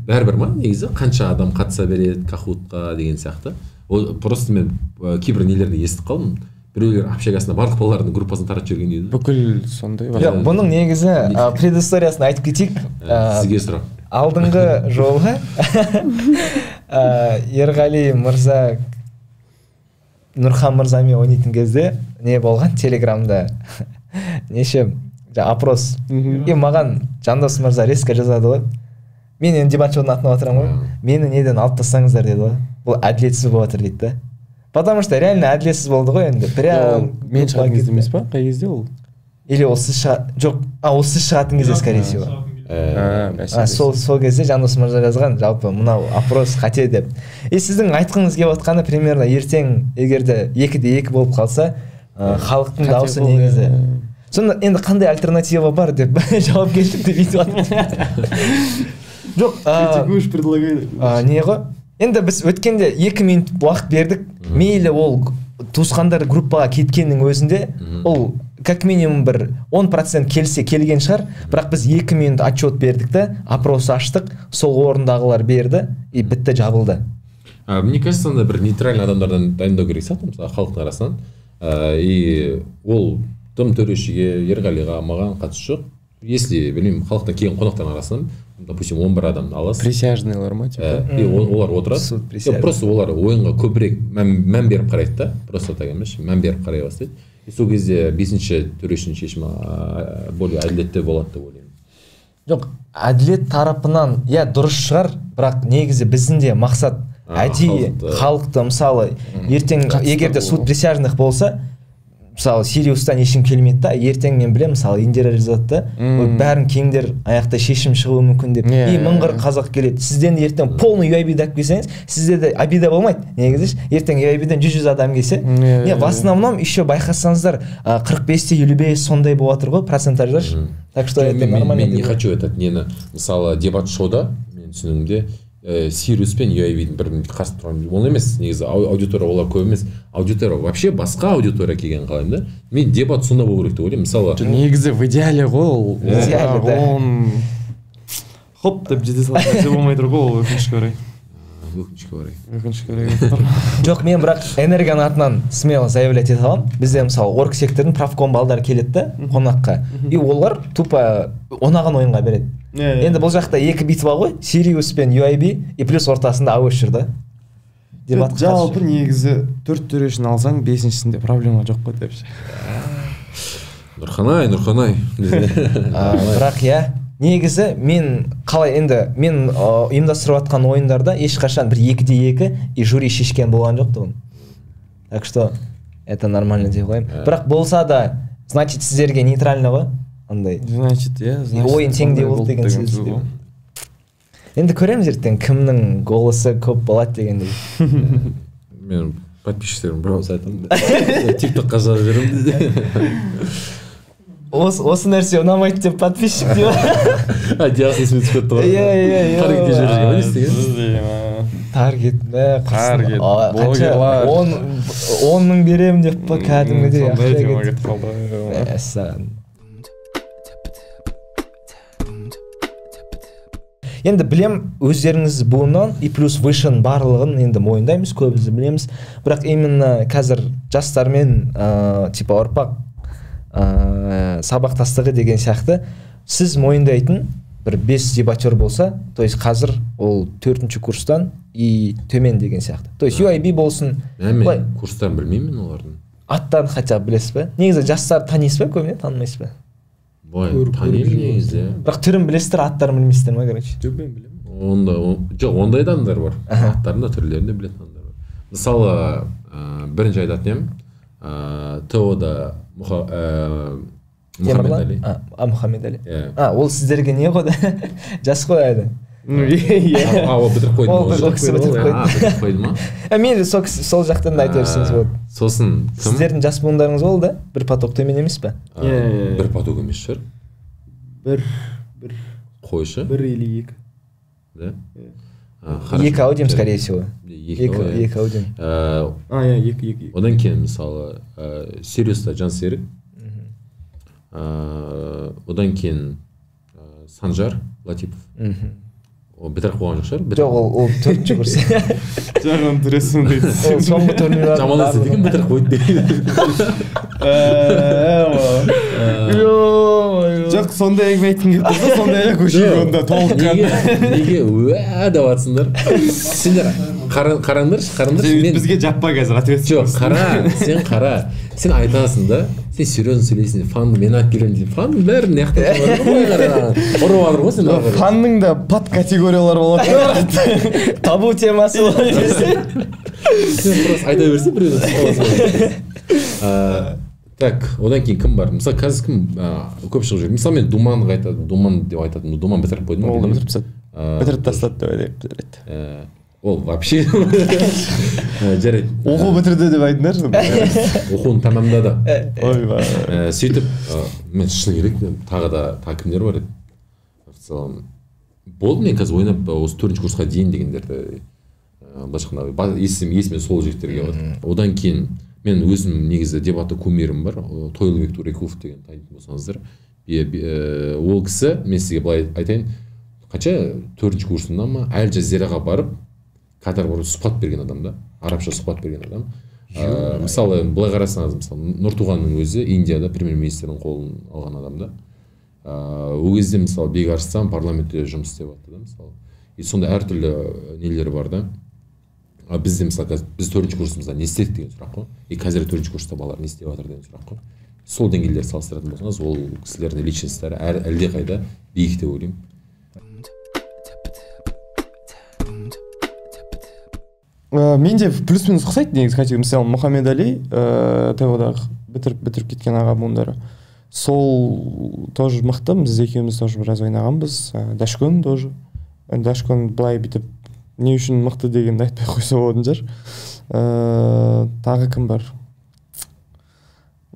S2: бәрібір ма, негізі қанша адам қатыса береді кахутқа деген сияқты. Ол просто мен кейбір нелерді естіп қалдым. Біреулер общагасында барлық балалардың группасын таратып жүрген дейді.
S3: Бүкіл сондай.
S1: Бұның негізі предысториясын айтып кетейік.
S2: Сізге сұрақ.
S1: Алдыңғы жолы Ерғали мырза Нұрхан мырзамен ойнайтын кезде не болған телеграмда неше опрос. И маған Жандос мырза резко жазады ғой. Мен енді дебатшының атына отырамын ғой. Мені неден алып тастаңыздар деді ғой. Бұл әділетсіз болып жатыр дейді да. Потому что реально әділетсіз болды ғой енді. Прям
S3: мен шығатын кезде емес па? Қай кезде ол?
S1: Или ол сіз жоқ, ол сіз шығатын кезде скорее всего. Сол кезде Жандос мырза жазған, жалпы мынау опрос қате деп. И сіздің айтқыңыз келіп отқаны примерно ертең егерде 2-2 болып қалса, халықтың дауысы негізі. Сонда енді қандай альтернатива бар деп жауапкершілікті бүйтіп жатыр. Жоқ, не ғой? Енді біз өткенде 2 минут уақыт бердік. Мейлі ол туысқандар группаға кеткеннің өзінде, ол как минимум бір 10% келсе келген шығар. Бірақ біз 2 минут отчет бердік та, опрос аштық, сол орындағылар берді, и бітті, жабылды.
S2: Мне кажется, бір нейтральный адамдардан дайындау керек сияқты, мысалы халықтың арасынан. И ол тым төрешіге, Ерғалиға, маған қатысы жоқ. Если, білмеймін, халықтан келген қонақтардың арасынан, допустим, 11 адамды аласыз.
S3: Присяжныйлар ма, типа?
S2: И олар отырады. Просто олар ойынға көбірек мән беріп қарайды да. Просто так емес, мән беріп қарай бастайды. И сол кезде 5-ші төрешінің шешімі более әділетті болады деп ойлаймын.
S1: Жоқ, әділет тарапынан, иә, дұрыс шығар, бірақ негізі біздің де мақсат әдейі халықты, мысалы, ертең егерде суд присяжных болса, мысалы Сириустан ешкім келмейді да, ертең мен білемін, мысалы Индира жазады да, бәрін кеңдер аяқта шешім шығуы мүмкін деп. И мыңғыр қазақ келеді. Сізден ертең полный UAB-ді алып келсеңіз, сізде де обида болмайды. Негізі ертең UAB-ден 100 адам келсе, в основном еще байқасаңыздар 45-55 сондай болып жатыр ғой процентаждар. Так что это нормально.
S2: Мен не хочу этот нені, мысалы дебат шоуда, мен түсінігімде Сириус пен UAB-дің бір қарсы тұрған ол емес, негізі аудитория олар көп емес. Аудитория вообще басқа аудитория келген қалаймын да. Мен дебат сонда болу керек деп ойлаймын. Мысалы
S3: негізі в идеале ғой ол.
S1: Идеале, да.
S3: Хоп деп жете салатын нәрсе болмай тұр ғой ол өкінішке орай.
S2: өкінішке орай.
S3: Өкінішке орай.
S1: Жоқ, мен бірақ энергияның атынан смело заявлять ете аламын. Бізде мысалы орг сектордың правком балдар келеді да қонаққа. И олар тупо ұнаған ойынға береді. Енді бұл жақта екі битва ғой, Sirius пен UIB, и плюс ортасында AOS жүр да.
S3: Жалпы негізі 4 төрешін алсаң, 5-шісінде проблема жоқ қой деп ше.
S2: Нұрханай.
S1: Бірақ иә, негізі мен қалай енді мен ұйымдастырып жатқан ойындарда ешқашан бір 2-2 и жюри шешкен болған жоқ тұғын. Так что это нормально деп қоямын. Бірақ болса да, значит сіздерге нейтрально ғой? Андай.
S3: Значит, иә.
S1: Ойын теңдей болды деген сөз. Енді көреміз ертең кімнің голосы көп болады дегендей.
S2: Мен подписчиктерім бір ауыз айтамын. TikTokқа жазып беремін.
S1: Осы нәрсе ұнамайды деп подписчик деймін.
S2: Диас есіме түсіп кетті ғой.
S1: Иә.
S2: Таргетке жіберген не істеген?
S1: Таргет,
S3: блогерлар.
S1: 10 мың беремін деп па кәдімгідей.
S3: Сондай тема кетіп қалды.
S1: Мәссаған. Енді білем, өздеріңіз буыннан и плюс вышын барлығын енді мойындаймыз, көбімізді білеміз. Бірақ именно қазір жастармен типа ұрпақ сабақтастығы деген сияқты сіз мойындайтын бір 5 дебатер болса, то есть қазір ол 4-ші курстан и төмен деген сияқты. То есть UIB болсын.
S2: Мен курстарын білмеймін олардың.
S1: Аттарын хотя білесіз бе? Негізі жастар танисыз ба, көбіне танымайсыз ба?
S2: Танимын негізі.
S1: Бірақ түрін білесіздер, аттарын білмейсіздер ма, короче?
S3: Жоқ, мен білемін.
S2: Жоқ, ондай адамдар бар. Аттарын да түрлерін де білетін адамдар бар. Мысалы, бірінші айтатын едім, ТО-да Мұхаммед Али.
S1: Мұхаммед Али. Ол сіздерге не қойды? Жас қой әлі.
S2: Ол бітіріп қойды.
S1: Ол кісі бітіріп
S2: қойды ма?
S1: Мен сол жақтан да айта берсеңіз болады.
S2: Сосын кім?
S1: Сіздердің жас буындарыңыз болды, бір поток төмен емес пе?
S2: Бір поток емес шығар.
S3: Бір
S2: Қойшы?
S3: 1 или 2.
S2: Да?
S1: 2 аудиум, скорее всего.
S2: 2
S1: аудиум.
S3: Иә, 2.
S2: Одан кейін мысалы Сириуста Жансерік. Одан кейін Санжар Латипов. Ол бітіріп қойған жоқ шығар?
S1: Жоқ, ол 4-ші курс.
S3: Жағын түресің дейді.
S1: Ол соңғы турнирлар.
S2: Жаман есе деген бітіріп қойды дейді.
S3: Жоқ, сондай әңгіме айтқың келіп тұрса, сондай көшеге онда толыққан.
S2: Неге деп жатсыңдар? Сендер қараңдаршы.
S3: Бізге жаппа қазір ответственность.
S2: Жоқ, сен қара. Сен айтасың да, сен серьезно сөйлейсің, фанды мен алып келемін дейді. Фанды бәрін неқтен ұрып алыр ғой сен.
S3: Фанның да подкатегориялары болады.
S1: Табу темасы болады.
S2: Сен просто айта берсең біреуді. Так, одан кейін кім бар? Мысалы қазір кім көп шығып жүр? Мысалы мен Думанға айтады, Думан деп айтатын, Думан бітіріп қойды ма?
S3: Ол да бітіріп тастады. Бітіріп тастады деп айтады.
S2: Ол вообще жарайды.
S3: Оқу бітірді деп айтыңдаршы.
S2: Оқуын тамамдады.
S3: Ойбай.
S2: Сөйтіп мен шыны керек тағы кімдер бар еді. В целом болды мен қазір ойнап осы 4-ші курсқа дейін дегендерді былайша айтқанда есіме сол жігіттерге бар. Одан кейін мен өзім негізі дебатты кумирім бар, Тойлыбек Турекулов деген танитын болсаңыздар. Ол кісі, мен сізге былай айтайын, қанша 4-ші курсында ма Әл Жазираға барып Катар барып сұхбат берген адам да, арабша сұхбат берген адам. Мысалы былай қарасаңыз, мысалы Нұртуғанның өзі Индияда премьер-министрдің қолын алған адам да. Ол кезде мысалы Бекарыстан парламентте жұмыс істеп жатты да, мысалы. И сонда әртүрлі нелер бар да. Бізде мысалы біз 4-ші курсымызда не істедік деген сұрақ қой. И қазір 4-ші курста балалар не істеп жатыр деген сұрақ қой. Сол деңгейлерді салыстыратын болсаңыз, ол кісілердің личностьтары әлдеқайда биік деп ойлаймын.
S3: Менде плюс-минус ұқсайды негізі категория. Мысалы Мұхаммед Али ТО-дағы бітіріп кеткен аға буындары. Сол тоже мықты, біз екеуміз тоже біраз ойнағанбыз. Дашкон тоже. Дашкон былай бітіп не үшін мықты дегенді айтпай қойса болатын шығар. Тағы кім бар?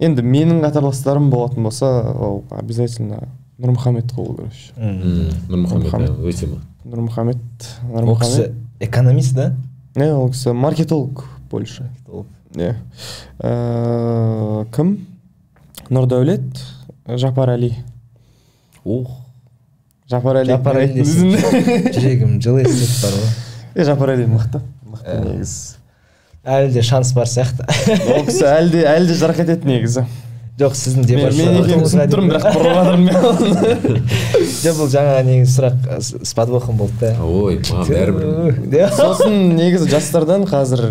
S3: Енді менің қатарластарым болатын болса, ол обязательно Нұрмұхаммед болу керек.
S2: Нұрмұхаммед, өте ма?
S3: Нұрмұхаммед.
S1: Ол кісі экономист, да?
S3: Не, ол кісі маркетолог больше. Кім? Нұрдәулет, Жапар Али.
S1: Ох.
S3: Жапар Али.
S1: Жүрегім жылы естеп бар ғой.
S3: Жапар Ali мықты негізі.
S1: Әлі де шанс бар сияқты.
S3: Ол кісі әлі де жарқ етеді негізі.
S1: Жоқ, сіздің дебат
S3: мен екенін түсініп тұрмын, бірақ бұрыватырмын мен.
S1: Жоқ, бұл жаңа негізі сұрақ с подвохом болды да.
S2: Ой, маған бәрібір.
S3: Сосын негізі жастардан қазір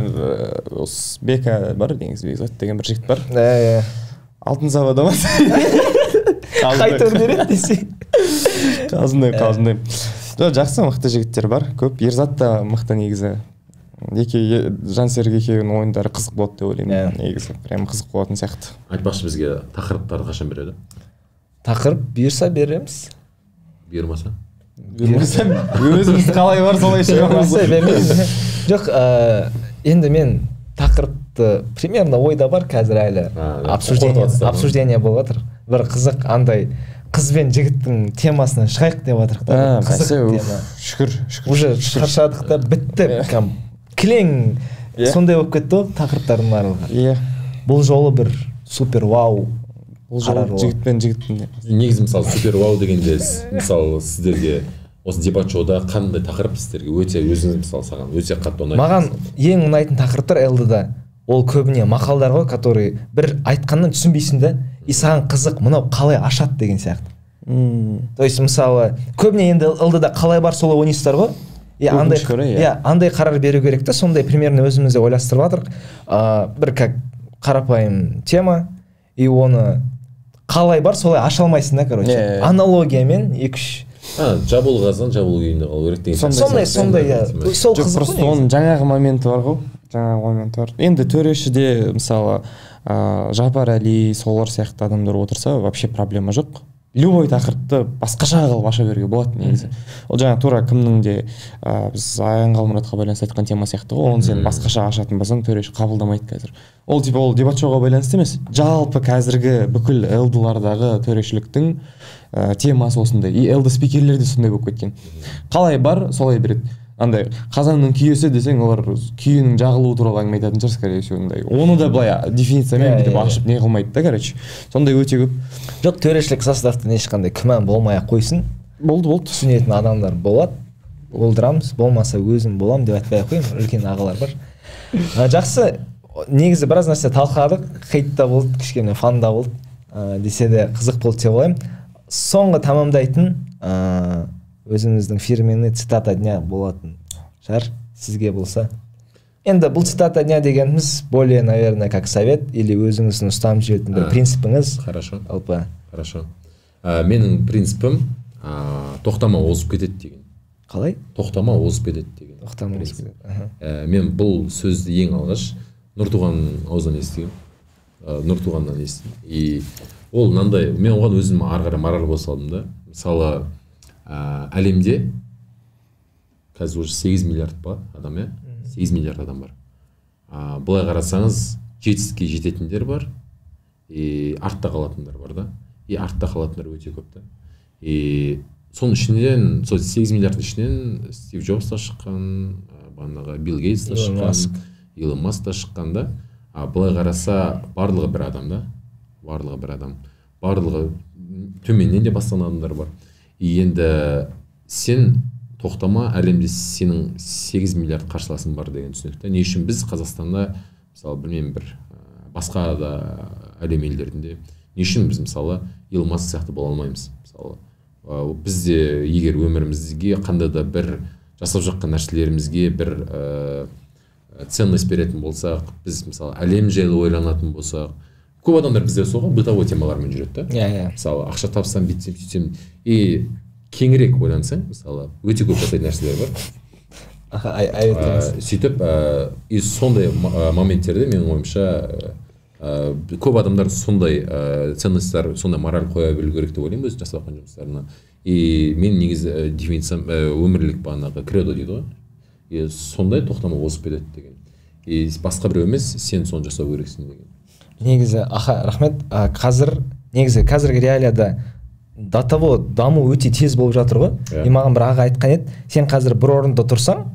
S3: осы Бека бар, негізі Бекзат деген бір жігіт бар. Алтын сабада ма?
S1: Қайтып береді десе.
S3: Қалжыңдаймын. Жақсы мықты жігіттер бар, көп. Ерзат та мықты негізі. Жансерік екеуінің ойындары қызық болады деп ойлаймын. Негізі прям қызық болатын сияқты.
S2: Айтпақшы, бізге тақырыптарды қашан береді?
S1: Тақырып бұйырса береміз.
S2: Бұйырмаса?
S3: Өзіміз қалай бар солай шығамыз.
S1: Жоқ, енді мен тақырыпты примерно ойда бар қазір әлі. Обсуждение болып жатыр. Бір қызық андай қыз бен жігіттің темасынан шығайық деп жатырық та. Қызық тема.
S3: Шүкір.
S1: Уже шаршадық та бітті. Кілең сондай болып кетті ғой тақырыптардың барлығы. Бұл жолы бір супер вау.
S3: Бұл жолы жігітпен жігіттің.
S2: Негізі мысалы супер вау дегенде мысалы сіздерге осы дебат шоуда қандай тақырып сіздерге өте өзіңіз мысалы саған өте қатты ұнайды?
S1: Маған ең ұнайтын тақырыптар ЛД-да. Ол көбіне мақалдар ғой, которые бір айтқаннан түсінбейсің да, и саған қызық, мынау қалай ашады деген сияқты. То есть мысалы көбіне енді ЛД-да қалай бар солай ойнайсыздар ғой. Андай қарар беру керек та, сондай примерно өзімізде ойластырып жатырық. Бір как қарапайым тема, и оны қалай бар солай аша алмайсың да, короче. Аналогиямен 2-3
S2: жабулы қазан жабулы күйінде қалу керек деген.
S1: Сондай, сол қызық ғой.
S3: Оның жаңағы моменті бар ғой. Енді төрешіде мысалы Жапар Ali солар сияқты адамдар отырса вообще проблема жоқ. Любой тақырыпты басқаша қылып аша беруге болады негізі. Ол жаңа тура кімнің де біз Аян Қалмұратқа байланысты айтқан тема сияқты ғой. Оны сен басқаша ашатын болсаң төреші қабылдамайды қазір. Ол дебат шоуға байланысты емес. Жалпы қазіргі бүкіл ЛД-лардағы төрешіліктің темасы осындай. И ЛД спикерлер де сондай болып кеткен. Қалай бар, солай береді. Андай қазанның күйесі десең, олар күйінің жағылуы туралы әңгіме айтатын шығар, скорее всего, ондай. Оны да былай дефинициямен бүйтіп ашып не қылмайды да, короче. Сондай өте көп.
S1: Жоқ, төрешілік составтан ешқандай күмән болмай-ақ қойсын.
S3: Болды.
S1: Түсінетін адамдар болады. Болдырамыз, болмаса өзім болам деп айтпай-ақ қойым, үлкен ағалар бар. Жақсы, негізі біраз нәрсе талқыладық, хейт та болды, кішкене фан да болды. Десе де қызық болды деп ойлаймын. Соңғы тамамдайтын өзіміздің фирменный цитата дня болатын шығар, сізге болса. Енді бұл цитата дня дегеніміз более, наверное, как совет или өзіңіздің ұстанып жүретін бір принципіңіз.
S2: Хорошо.
S1: Хорошо.
S2: Менің принципім тоқтама озып кетеді деген.
S1: Қалай?
S2: Тоқтама озып кетеді деген.
S1: Тоқтама озып кетеді.
S2: Мен бұл сөзді ең алғаш Нұртуған аузынан естігем. Нұртуғаннан естідім. И ол мынандай, мен оған өзім ары қарай мораль қоса алдым да. Мысалы әлемде қазір уже 8 миллиард ба адам, 8 миллиард адам бар. Бұлай қарасаңыз жетістікке жететіндер бар, и артта қалатындар бар да. И артта қалатындар өте көп та. И соның ішінен, сол 8 миллиард ішінен Стив Джобс та шыққан, бағанағы Билл Гейтс та шыққан, Илон Маск та шыққан да. Бұлай қараса барлығы бір адам да. Барлығы төменнен де бастаған адамдар бар. И енді сен тоқтама, әлемде сенің 8 миллиард қарсыласың бар деген түсінікті. Не үшін біз Қазақстанда, мысалы, білмеймін, бір басқа да әлем елдерінде, не үшін біз мысалы Илон Маск сияқты бола алмаймыз? Мысалы, бізде егер өмірімізге қандай да бір жасап жатқан нәрселерімізге бір ценность беретін болсақ, біз мысалы әлем жайлы ойланатын болсақ, көп адамдар бізде соға бытовой темалармен жүреді да. Мысалы, ақша тапсам, бүйтсем, сөйтсем, и кеңірек ойлансаң, мысалы, өте көп жасайтын нәрселер бар. Сөйтіп, и сондай моменттерде менің ойымша көп адамдар сондай ценностьтар, сондай мораль қоя білу керек деп ойлаймын өз жасап жатқан жұмыстарына. И мен негізі дефинициям өмірлік бағанағы кредо дейді ғой. И сондай тоқтама озып кетеді деген. И басқа біреу емес, сен соны жасау керексің деген.
S1: Негізі, рахмет, қазіргі реалияда до того даму өте тез болып жатыр ғой. И маған бір аға айтқан еді, сен қазір бір орында тұрсаң,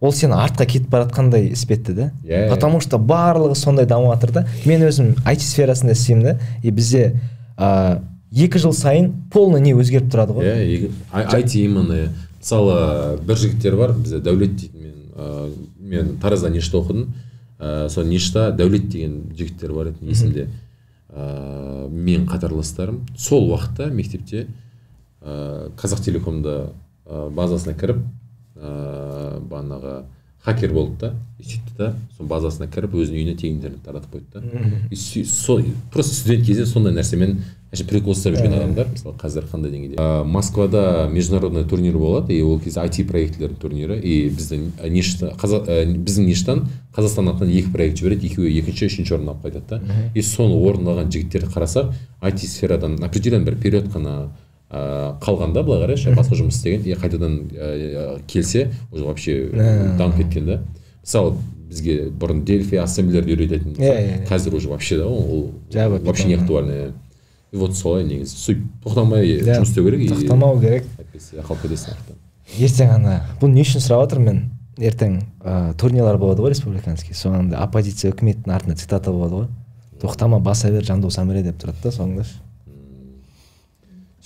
S1: ол сен артқа кетіп баратқандай іспетті да. Потому что барлығы сондай дамып жатыр да. Мен өзім IT сферасында істеймін да. И бізде 2 жыл сайын полный не өзгеріп тұрады ғой.
S2: IT именно. Мысалы, бір жігіттер бар, бізде Дәулет дейтін, мен мен таразда нешта оқыдым, сол нешта Дәулет деген жігіттер бар еді есімде. Мен қатарластарым сол уақытта мектепте Қазақтелекомда базасына кіріп, бағанағы хакер болды да, сөйтті да, сол базасына кіріп өзінің үйіне тегін интернет таратып қойды да. Просто студент кезде сондай нәрсемен прикол ұстап жүрген адамдар, мысалы қазір қандай деңгейде. Москвада международный турнир болады, и ол кезде IT проектілердің турнирі, и біздің нештан Қазақстан атынан 2 проект жібереді, екеуі екінші, үшінші орын алып қайтады да. И соны орындаған жігіттерді қарасақ, IT сферадан определен бір период қана қалғанда, былай қарайшы, басқа жұмыс істеген, и қайтадан келсе, уже вообще дамып кеткен да. Мысалы, бізге бұрын Дельфи ассемблерді үйрететін, қазір уже вообще да, ол вообще не актуально. И вот солай негізі. Сөйтіп тоқтамай жұмыс істеу керек.
S1: Тоқтамау керек.
S2: Қалып кетесің.
S1: Ертең ана, бұл не үшін сұрап отырмын мен? Ертең турнирлар болады ғой республиканский, соңында оппозиция үкіметтің артында цитата болады ғой. Тоқтама, баса бер, Жандос Әміре деп тұрады да соңында.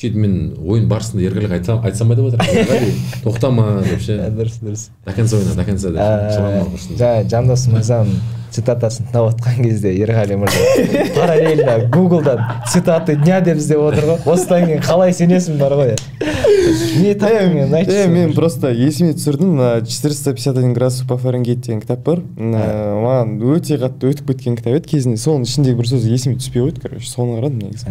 S2: Сөйтіп мен ойын барысында Ерғалиға айтсам ба деп отырмын. Тоқтама деп ше.
S1: Дұрыс.
S2: До конца ойна, до конца деп.
S1: Жандос мырзаның цитатасын тыңдап отқан кезде Ерғали мырза параллельно Гуглдан цитаты дня деп іздеп отыр ғой. Осыдан кейін қалай сенесің бар ғой. Не таптың айтшы.
S3: Мен просто есіме түсірдім, 451 градусов по Фаренгейт деген кітап бар. Маған өте қатты өтіп кеткен кітап еді кезінде. Соның ішіндегі бір сөз есіме түспей қойды, короче, соны қарадым негізі.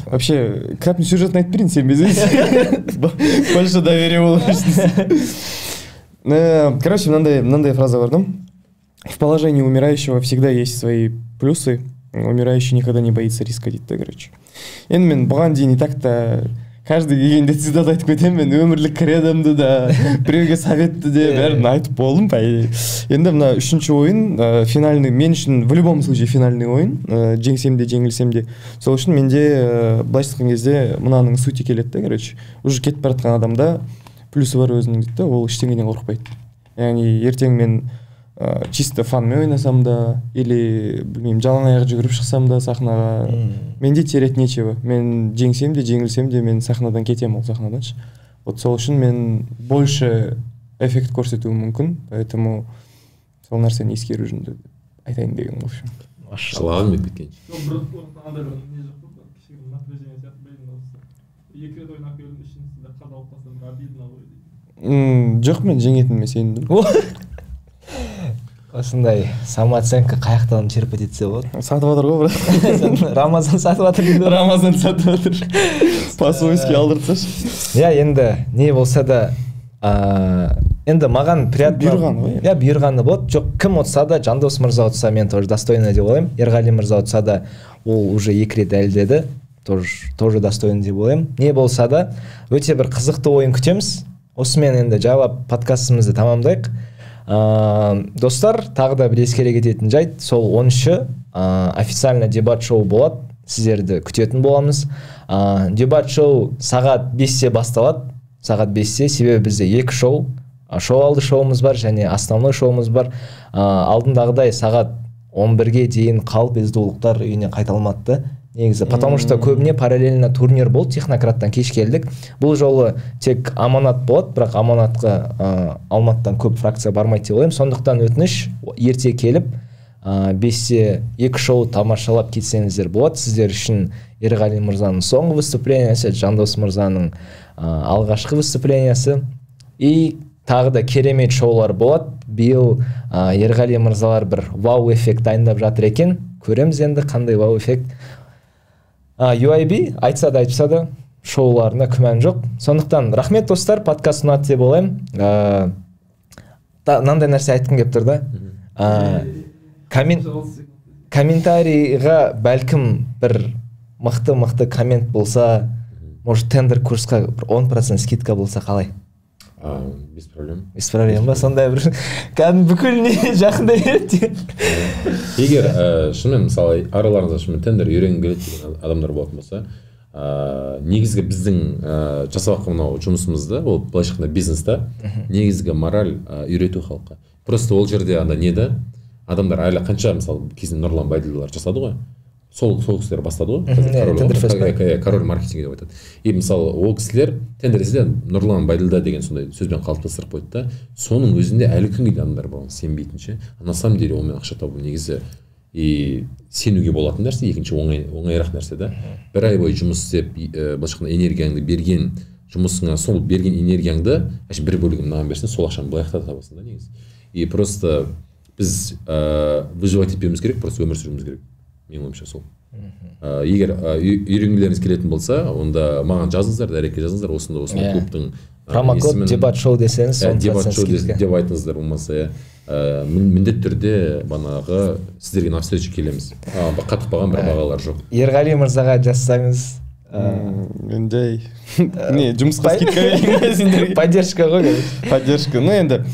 S3: Вообще, кітаптың сюжетін айтып берейін, сен безейсің. Больше доверие болады. Короче, мынандай фраза бар да. В положении умирающего всегда есть свои плюсы. Умирающий никогда не боится риска дейді, короче. Енді мен бұған дейін и так-то каждый келгенде цитат айтып кетемін, мен өмірлік кредомды да, біреуге советті де бәрін айтып болдым, по идее. Енді мына үшінші ойын, финальный, мен үшін в любом случае финальный ойын, жеңсем де, жеңілсем де. Сол үшін менде былайша айтқан кезде мынаның сути келеді да, короче. Уже кетіп бара жатқан адамда плюсы бар өзінің дейді, ол ештеңеден қорықпайды. Яғни ертең мен чисто фанмен ойнасам да, или білмеймін, жалаң аяқ жүгіріп шықсам да сахнаға, менде терять нечего. Мен жеңсем де, жеңілсем де, мен сахнадан кетем ол сахнаданшы. Вот сол үшін мен больше эффект көрсетуім мүмкін, поэтому сол нәрсені ескеру жөнінде айтайын деген, в общем.
S2: Жылаған мен кеткен.
S4: Бір андай бір не жоқ па, кішігірім напряжение сияқты білдің осы. 2 рет ойнап келдің, үшіншісінде қаза болып қалсам, обидно ғой.
S3: Жоқ, мен жеңетініме сендім.
S1: Осындай самооценка қаяқтан черпать етсе болады.
S3: Сатып отыр ғой, брат.
S1: Рамазан сатып отыр дейді.
S3: Рамазан сатып отыр. По-свойски алдыртсашы.
S1: Енді не болса да, енді маған приятно.
S3: Бұйырған ғой.
S1: Бұйырғаны болады. Жоқ, кім отса да, Жандос мырза отса, мен тоже достойно деп ойлаймын. Ерғали мырза отса да, ол уже 2 рет дәлелдеді. Тоже достойно деп ойлаймын. Не болса да, өте бір қызықты ойын күтеміз. Осымен енді жайлап подкастымызды тамамдайық. Достар, тағы да бір ескере кететін жайт, сол 13-ші официально дебат шоу болады, сіздерді күтетін боламыз. Дебат шоу сағат 5-те басталады, сағат 5-те, себебі бізде 2 шоу алды шоуымыз бар және основной шоуымыз бар. Алдындағыдай сағат 11-ге дейін қалып бездулықтар үйіне қайталмады. Негізі, потому что көбіне параллельно турнир болды, технократтан кеш келдік. Бұл жолы тек аманат болады, бірақ аманатқа Алматыдан көп фракция бармайды деп ойлаймын. Сондықтан өтініш, ерте келіп, 5-те 2 шоу тамашалап кетсеңіздер болады. Сіздер үшін Ерғали мырзаның соңғы выступлениясы, Жандос мырзаның алғашқы выступлениясы. И тағы да керемет шоулар болады. Биыл Ерғали мырзалар бір вау эффект дайындап жатыр екен. Көреміз енді қандай вау эффект. UIB айтса да айтпаса да шоуларына күмән жоқ. Сондықтан рахмет достар, подкаст ұнады деп ойлаймын. Мынандай нәрсе айтқым келіп тұр да. Комментарийға бәлкім бір мықты коммент болса, может тендер курсқа 10% скидка болса қалай?
S2: Без проблем.
S1: Без проблем ба? Сондай бір бүкіліне жақында ерді.
S2: Егер шынымен мысалы араларыңызда шынымен тендер үйренгім келеді деген адамдар болатын болса, негізгі біздің жасап жатқан мынау жұмысымызда, ол былайша айтқанда бизнеста, негізгі мораль үйрету халыққа. Просто ол жерде анда не да, адамдар әлі қанша мысалы кезінде Нұрлан Байділділер жасады ғой. сол кісілер бастады ғой, король маркетинг деп айтады. И мысалы ол кісілер тендерде Нұрлан Байділда деген сондай сөзбен қалыптастырып қойды да, соның өзінде әлі күнге дейін адамдар болған сенбейтінше, на самом деле онымен ақша табу негізі и сенуге болатын нәрсе, екінші оңайырақ нәрсе да. Бір ай бойы жұмыс істеп, былайша энергияңды берген жұмысыңа, сол берген энергияңды бір бөлігін мынаған берсең, сол ақшаны былай табасың да негізі. И просто біз выживать етпеуіміз керек, просто өмір сүруіміз керек. Менің ойымша сол. Егер үйренгілеріңіз келетін болса, онда маған жазыңыздар, Дәрекке жазыңыздар, осында клубтың
S1: промокод дебат шоу десеңіз,
S2: дебат шоу деп айтыңыздар, болмаса міндетті түрде банағы сіздерге на встречу келеміз. Қатып қалған бір бағалар жоқ.
S1: Ерғали мырзаға жазсаңыз,
S3: менде жұмысқа скидка берейін.
S1: Поддержка ғой.
S3: Поддержка. Енді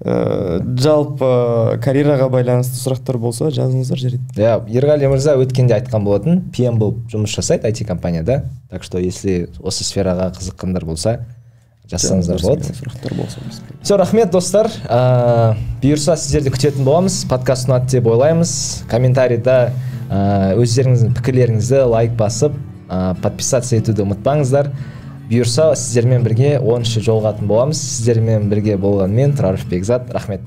S3: жалпы карьераға байланысты сұрақтар болса жазыңыздар жарайды.
S1: Ерғали мырза өткенде айтқан болатын, PM болып жұмыс жасайды IT компанияда. Так что если осы сфераға қызыққандар болса, жазсаңыздар болады.
S3: Сұрақтар болса.
S1: Все, рахмет достар. Бұйырса сіздерді күтетін боламыз. Подкаст ұнады деп ойлаймыз. Комментарийда өздеріңіздің пікірлеріңізді лайк басып, подписаться етуді ұмытпаңыздар. Бұйырса сіздермен бірге 10-ші жолығатын боламыз. Сіздермен бірге болған мен Тұраров Бекзат. Рахмет.